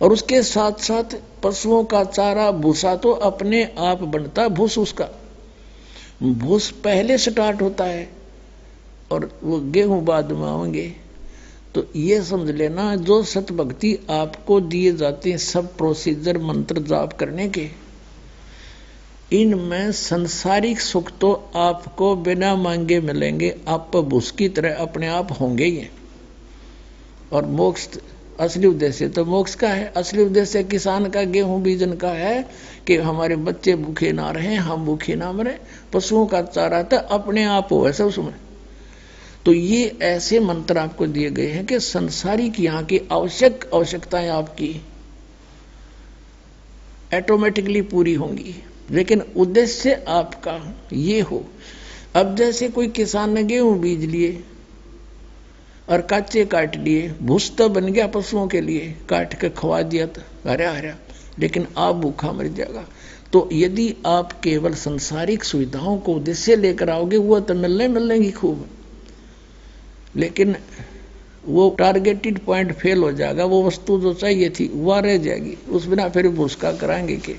और उसके साथ साथ पशुओं का चारा भूसा तो अपने आप बनता, भूस उसका भूस पहले स्टार्ट होता है और वो गेहूं बाद में आएंगे। तो ये समझ लेना, जो सत भक्ति आपको दिए जाते हैं सब प्रोसीजर मंत्र जाप करने के, इनमें संसारिक सुख तो आपको बिना मांगे मिलेंगे, आप भूस की तरह अपने आप होंगे ही। और मोक्ष असली उद्देश्य तो मोक्ष का है। असली उद्देश्य किसान का गेहूं बीजन का है कि हमारे बच्चे भूखे ना रहे, हम भूखे ना मरे, पशुओं का चारा तो अपने आप हो ऐसा उसमें। तो ये ऐसे मंत्र आपको दिए गए हैं कि संसारिक यहाँ की आवश्यकताएं आपकी ऑटोमेटिकली पूरी होंगी, लेकिन उद्देश्य आपका ये हो। अब जैसे कोई किसान ने गेहूं बीज लिए और कच्चे काट लिए, भूस तो बन गया पशुओं के लिए, काट के खवा दिया तो हरा हरा, लेकिन आप भूखा मर जाएगा। तो यदि आप केवल संसारिक सुविधाओं को उद्देश्य लेकर आओगे, वो तो मिलेंगी खूब, लेकिन वो टारगेटेड पॉइंट फेल हो जाएगा, वो वस्तु जो चाहिए थी वह रह जाएगी, उस बिना फिर भूसका कराएंगे के।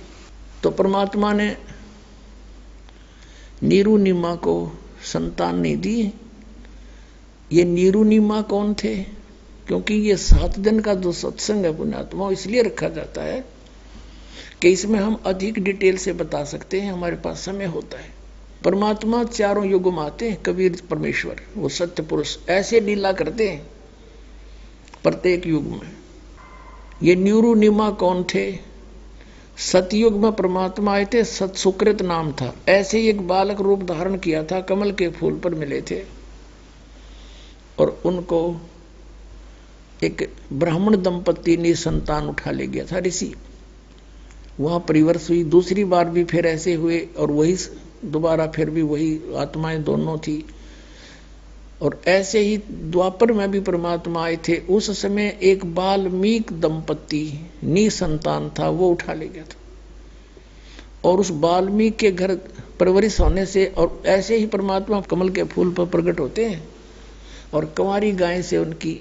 तो परमात्मा ने नीरुनिमा को संतान नहीं दी। ये नीरुनिमा कौन थे? क्योंकि ये 7 दिन का जो सत्संग है पुण्यात्मा, इसलिए रखा जाता है कि इसमें हम अधिक डिटेल से बता सकते हैं, हमारे पास समय होता है। परमात्मा 4 युग में आते हैं, कबीर परमेश्वर वो सत्य पुरुष ऐसे लीला करते हैं प्रत्येक युग में। ये नीरुनिमा कौन थे? सतयुग में परमात्मा आए थे, सतसुकृत नाम था, ऐसे ही एक बालक रूप धारण किया था, कमल के फूल पर मिले थे, और उनको एक ब्राह्मण दंपति ने संतान उठा ले गया था ऋषि। वहां परिवर्ष हुई, दूसरी बार भी फिर ऐसे हुए, और वही दोबारा फिर भी वही आत्माएं दोनों थी। और ऐसे ही द्वापर में भी परमात्मा आए थे। उस समय एक वाल्मीकि दंपति निसंतान था, वो उठा ले गया था, और उस वाल्मीकि के घर परवरिश होने से, और ऐसे ही परमात्मा कमल के फूल पर प्रकट होते हैं, और कुंवारी गाय से उनकी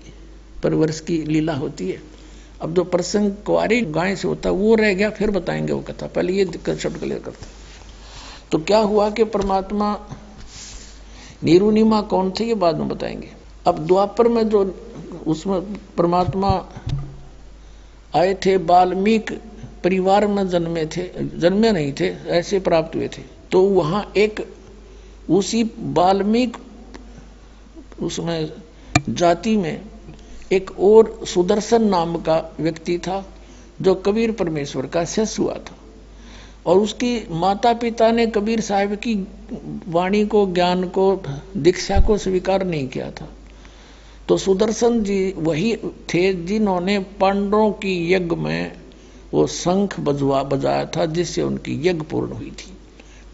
परवरिश की लीला होती है। अब जो प्रसंग कुंवारी गाय से होता वो रह गया, फिर बताएंगे वो कथा, पहले ये कंसेप्ट क्लियर करते। तो क्या हुआ कि परमात्मा नीरुनिमा कौन थे ये बाद में बताएंगे। अब द्वापर में जो उसमें परमात्मा आए थे, वाल्मीकि परिवार में जन्मे नहीं थे, ऐसे प्राप्त हुए थे। तो वहां एक उसी वाल्मीकि उसमें जाति में एक और सुदर्शन नाम का व्यक्ति था जो कबीर परमेश्वर का शिष्य हुआ था, और उसकी माता पिता ने कबीर साहब की वाणी को, ज्ञान को, दीक्षा को स्वीकार नहीं किया था। तो सुदर्शन जी वही थे जिन्होंने पांडवों की यज्ञ में वो शंख बजाया था, जिससे उनकी यज्ञ पूर्ण हुई थी।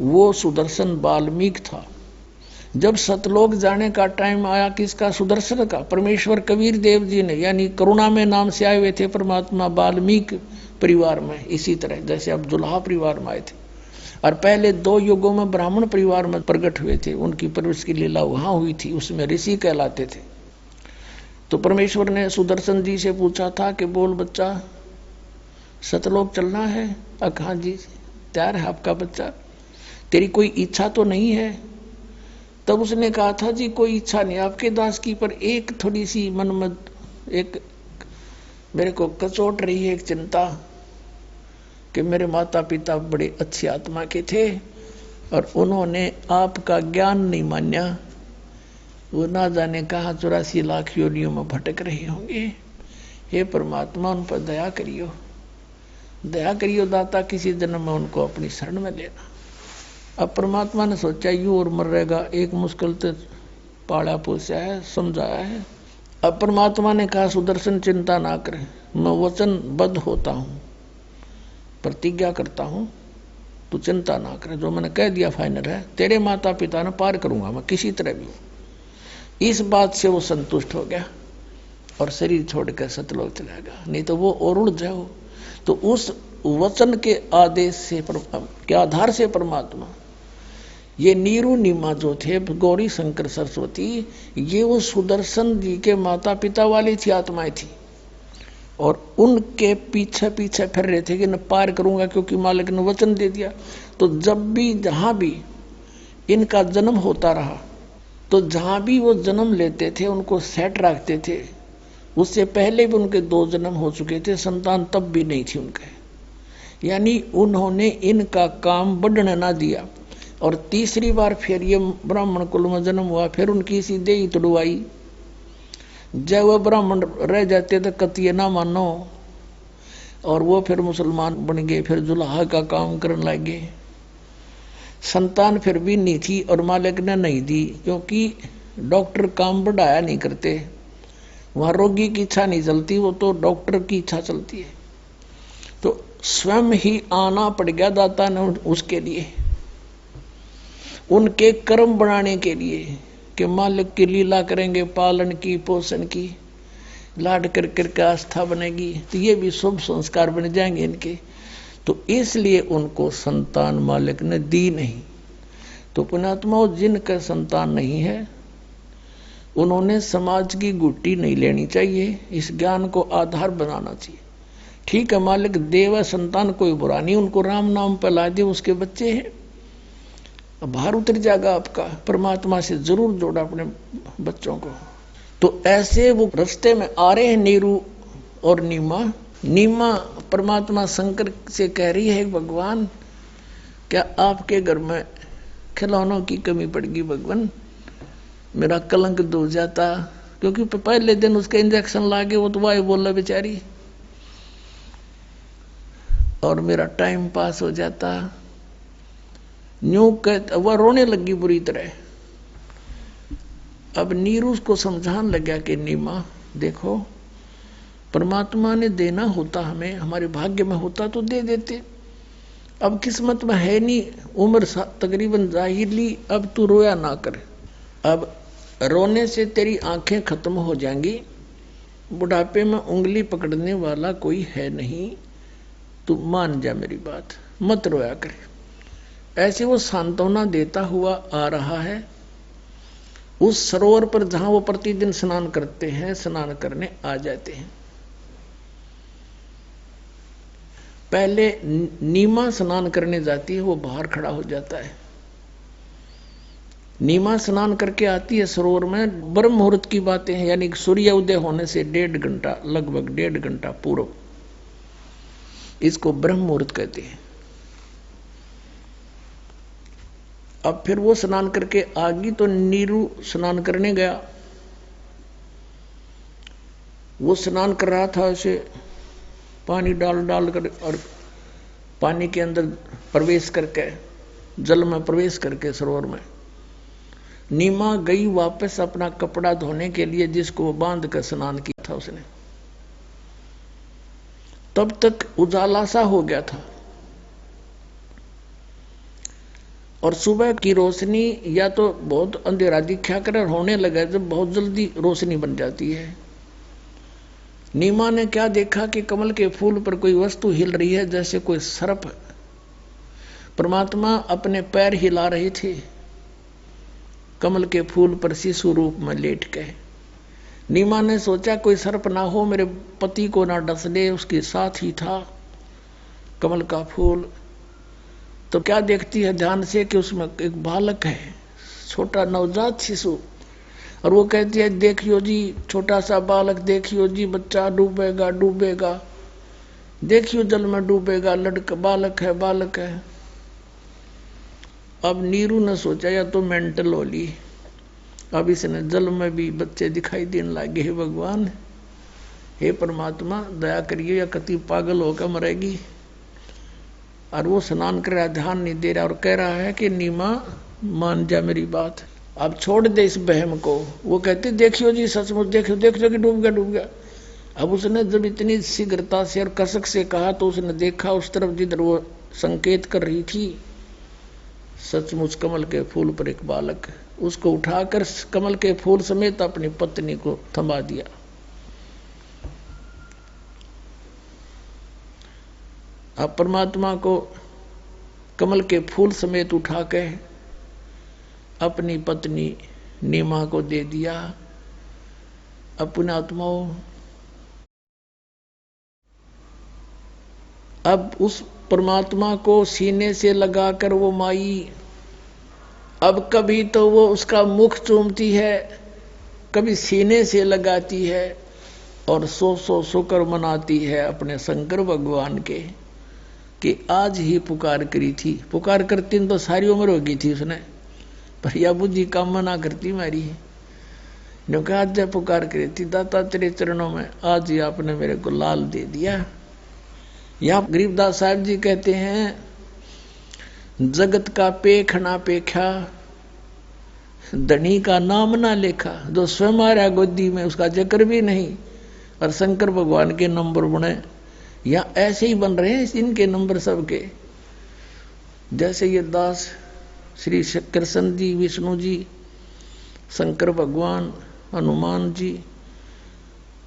वो सुदर्शन वाल्मीकि था। जब सतलोक जाने का टाइम आया किसका? सुदर्शन का। परमेश्वर कबीर देव जी ने, यानी करुणा में नाम से आए हुए थे परमात्मा वाल्मीकि परिवार में, इसी तरह जैसे अब दुल्हा परिवार में आए थे, और पहले 2 युगों में ब्राह्मण परिवार में प्रकट हुए थे। उनकी परवरिश की लीला वहां हुई थी, उसमें ऋषि कहलाते थे। तो परमेश्वर ने सुदर्शन जी से पूछा था कि बोल बच्चा, सतलोक चलना है? हाँ जी, तैयार है आपका बच्चा, तेरी कोई इच्छा तो नहीं है? तब उसने कहा था जी कोई इच्छा नहीं आपके दास की, पर एक थोड़ी सी मन में एक मेरे को कचोट रही है, एक चिंता कि मेरे माता पिता बड़े अच्छी आत्मा के थे और उन्होंने आपका ज्ञान नहीं मान्या। वो ना जाने कहाँ 84 लाख योनियों में भटक रहे होंगे। हे परमात्मा, उन पर दया करियो, दया करियो दाता, किसी जन्म में उनको अपनी शरण में लेना। अब परमात्मा ने सोचा यूं और मर रहेगा, एक मुश्किल तो पाला पोसा है, समझाया है। अब परमात्मा ने कहा सुदर्शन चिंता ना करे, मैं वचनबद्ध होता हूँ, प्रतिज्ञा करता हूँ, तू चिंता ना करे, जो मैंने कह दिया फाइनल है। तेरे माता पिता ने पार करूंगा मैं किसी तरह भी। इस बात से वो संतुष्ट हो गया और शरीर छोड़कर सतलोक चला गया, नहीं तो वो और उड़ जाओ। तो उस वचन के आदेश से के आधार से परमात्मा, ये नीरू नीमा जो थे गौरी शंकर सरस्वती, ये वो सुदर्शन जी के माता पिता वाली थी, आत्माएं थी, और उनके पीछे पीछे फिर रहे थे कि न पार करूंगा, क्योंकि मालिक ने वचन दे दिया। तो जब भी जहां भी इनका जन्म होता रहा, तो जहां भी वो जन्म लेते थे उनको सेट रखते थे। उससे पहले भी उनके 2 जन्म हो चुके थे, संतान तब भी नहीं थी उनके, यानी उन्होंने इनका काम बढ़ने ना दिया। और तीसरी बार फिर ये ब्राह्मण कुल में जन्म हुआ, फिर उनकी सीधे ही तुड़वाई। जब वह ब्राह्मण रह जाते तो कतिये ना मानो, और वो फिर मुसलमान बन गए, फिर जुल्हा का काम करने लगे। संतान फिर भी नहीं थी और मालिक ने नहीं दी, क्योंकि डॉक्टर काम बढ़ाया नहीं करते, वहां रोगी की इच्छा नहीं चलती, वो तो डॉक्टर की इच्छा चलती है। तो स्वयं ही आना पड़ गया दाता ने उसके लिए, उनके कर्म बनाने के लिए कि मालिक की लीला करेंगे, पालन की, पोषण की, लाड कर करके आस्था बनेगी, तो ये भी शुभ संस्कार बन जाएंगे इनके। तो इसलिए उनको संतान मालिक ने दी नहीं। तो पुण्यात्मा, जिनका संतान नहीं है उन्होंने समाज की गुट्टी नहीं लेनी चाहिए, इस ज्ञान को आधार बनाना चाहिए। ठीक है, मालिक देव संतान कोई बुरा नहीं, उनको राम नाम पर ला दे, उसके बच्चे हैं, बाहर उतर जाएगा आपका। परमात्मा से जरूर जोड़ा अपने बच्चों को। तो ऐसे वो रास्ते में आ रहे हैं नीरू और नीमा। नीमा परमात्मा शंकर से कह रही है, भगवान क्या आपके घर में खिलौनों की कमी पड़गी भगवान, मेरा कलंक धो जाता, क्योंकि पहले दिन उसके इंजेक्शन लागे, वो तो वायु बोला बेचारी, और मेरा टाइम पास हो जाता। न्यू कहता, वह रोने लगी बुरी तरह। अब नीरू को समझाने लगा कि नीमा देखो, परमात्मा ने देना होता हमें, हमारे भाग्य में होता तो दे देते, अब किस्मत में है नहीं, उम्र तकरीबन जाहिर ली, अब तू रोया ना कर, अब रोने से तेरी आंखें खत्म हो जाएंगी, बुढ़ापे में उंगली पकड़ने वाला कोई है नहीं, तू मान जा मेरी बात, मत रोया कर। ऐसे वो सांत्वना देता हुआ आ रहा है उस सरोवर पर जहां वो प्रतिदिन स्नान करते हैं, स्नान करने आ जाते हैं। पहले नीमा स्नान करने जाती है, वो बाहर खड़ा हो जाता है। नीमा स्नान करके आती है सरोवर में, ब्रह्म मुहूर्त की बातें हैं, यानी सूर्य उदय होने से 1.5 घंटा, लगभग 1.5 घंटा पूर्व, इसको ब्रह्म मुहूर्त कहते हैं। अब फिर वो स्नान करके आ गई, तो नीरू स्नान करने गया, वो स्नान कर रहा था, ऐसे पानी डाल डाल कर और पानी के अंदर प्रवेश करके, जल में प्रवेश करके सरोवर में। नीमा गई वापस अपना कपड़ा धोने के लिए, जिसको वो बांध कर स्नान किया था उसने। तब तक उजाला सा हो गया था और सुबह की रोशनी या तो बहुत अंधेरा दिखा कर होने लगा, जब बहुत जल्दी रोशनी बन जाती है। नीमा ने क्या देखा कि कमल के फूल पर कोई वस्तु हिल रही है, जैसे कोई सर्प। परमात्मा अपने पैर हिला रहे थे कमल के फूल पर शिशु रूप में लेट के। नीमा ने सोचा कोई सर्प ना हो, मेरे पति को ना डस ले, उसके साथ ही था कमल का फूल। तो क्या देखती है ध्यान से कि उसमें एक बालक है, छोटा नवजात शिशु, और वो कहती है देखियो जी छोटा सा बालक, देखियो जी बच्चा डूबेगा डूबेगा, देखियो जल में डूबेगा, लड़का बालक है बालक है। अब नीरू ने सोचा या तो मेंटल हो ली, अब इसने जल में भी बच्चे दिखाई देने लगे। हे भगवान, हे परमात्मा दया करिए, या कति पागल होकर मरेगी। और वो स्नान कर रहा, ध्यान नहीं दे रहा और कह रहा है कि नीमा मान जा मेरी बात, अब छोड़ दे इस बहम को। वो कहते देखियो जी सचमुच देखियो, देखियो कि डूब गया डूब गया। अब उसने जब इतनी शीघ्रता से और कसक से कहा तो उसने देखा उस तरफ जिधर वो संकेत कर रही थी, सचमुच कमल के फूल पर एक बालक। उसको उठाकर कमल के फूल समेत अपनी पत्नी को थमा दिया। अब परमात्मा को कमल के फूल समेत उठा के अपनी पत्नी नीमा को दे दिया। अपने आत्माओं, अब उस परमात्मा को सीने से लगाकर वो माई, अब कभी तो वो उसका मुख चूमती है, कभी सीने से लगाती है और सौ सौ शुक्र मनाती है अपने शंकर भगवान के कि आज ही पुकार करी थी। पुकार करती तो सारी उम्र हो गई थी उसने, पर यह बुद्धि काम मना करती मेरी, क्योंकि आज जब पुकार करी थी दाता तेरे चरणों में, आज ही आपने मेरे को लाल दे दिया। यहाँ गरीबदास साहब जी कहते हैं जगत का पेख ना पेखा, धनी का नाम ना लेखा। जो स्वयं आ रहा गोदी में उसका जिक्र भी नहीं, और शंकर भगवान के नंबर बने या ऐसे ही बन रहे हैं इनके नंबर सबके। जैसे ये दास श्री कृष्ण जी, विष्णु जी, शंकर भगवान, हनुमान जी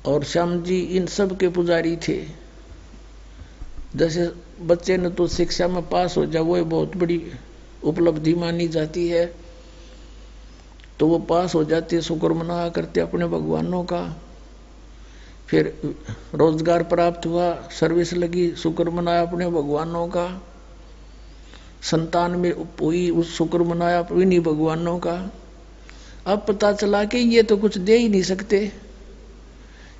और श्याम जी, इन सब के पुजारी थे। जैसे बच्चे ने तो शिक्षा में पास हो जाए वो बहुत बड़ी उपलब्धि मानी जाती है, तो वो पास हो जाते, शुक्र मना करते अपने भगवानों का। फिर रोजगार प्राप्त हुआ, सर्विस लगी, शुक्र मनाया अपने भगवानों का। संतान में हुई, उस शुक्र मनाया इन्हीं भगवानों का। अब पता चला कि ये तो कुछ दे ही नहीं सकते,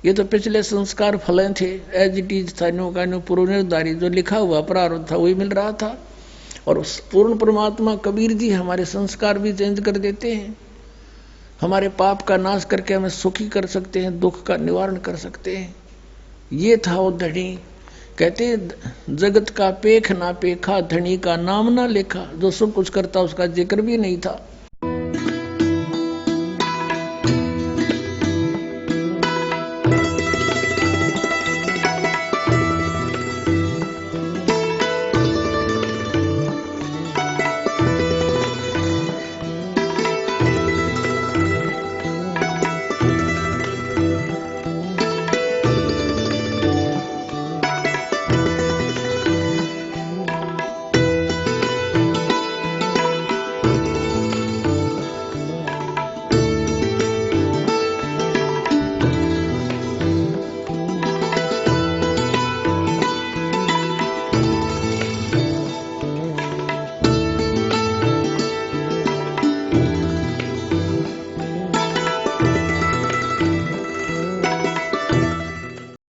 ये तो पिछले संस्कार फलें थे, एज इट इज था, नो का नो पूर्व निर्धारित जो लिखा हुआ प्रारब्ध था वही मिल रहा था। और पूर्ण परमात्मा कबीर जी हमारे संस्कार भी चेंज कर देते हैं, हमारे पाप का नाश करके हमें सुखी कर सकते हैं, दुख का निवारण कर सकते हैं। ये था वो धनी। कहते जगत का पेख ना पेखा, धनी का नाम ना लेखा। जो सब कुछ करता उसका जिक्र भी नहीं था।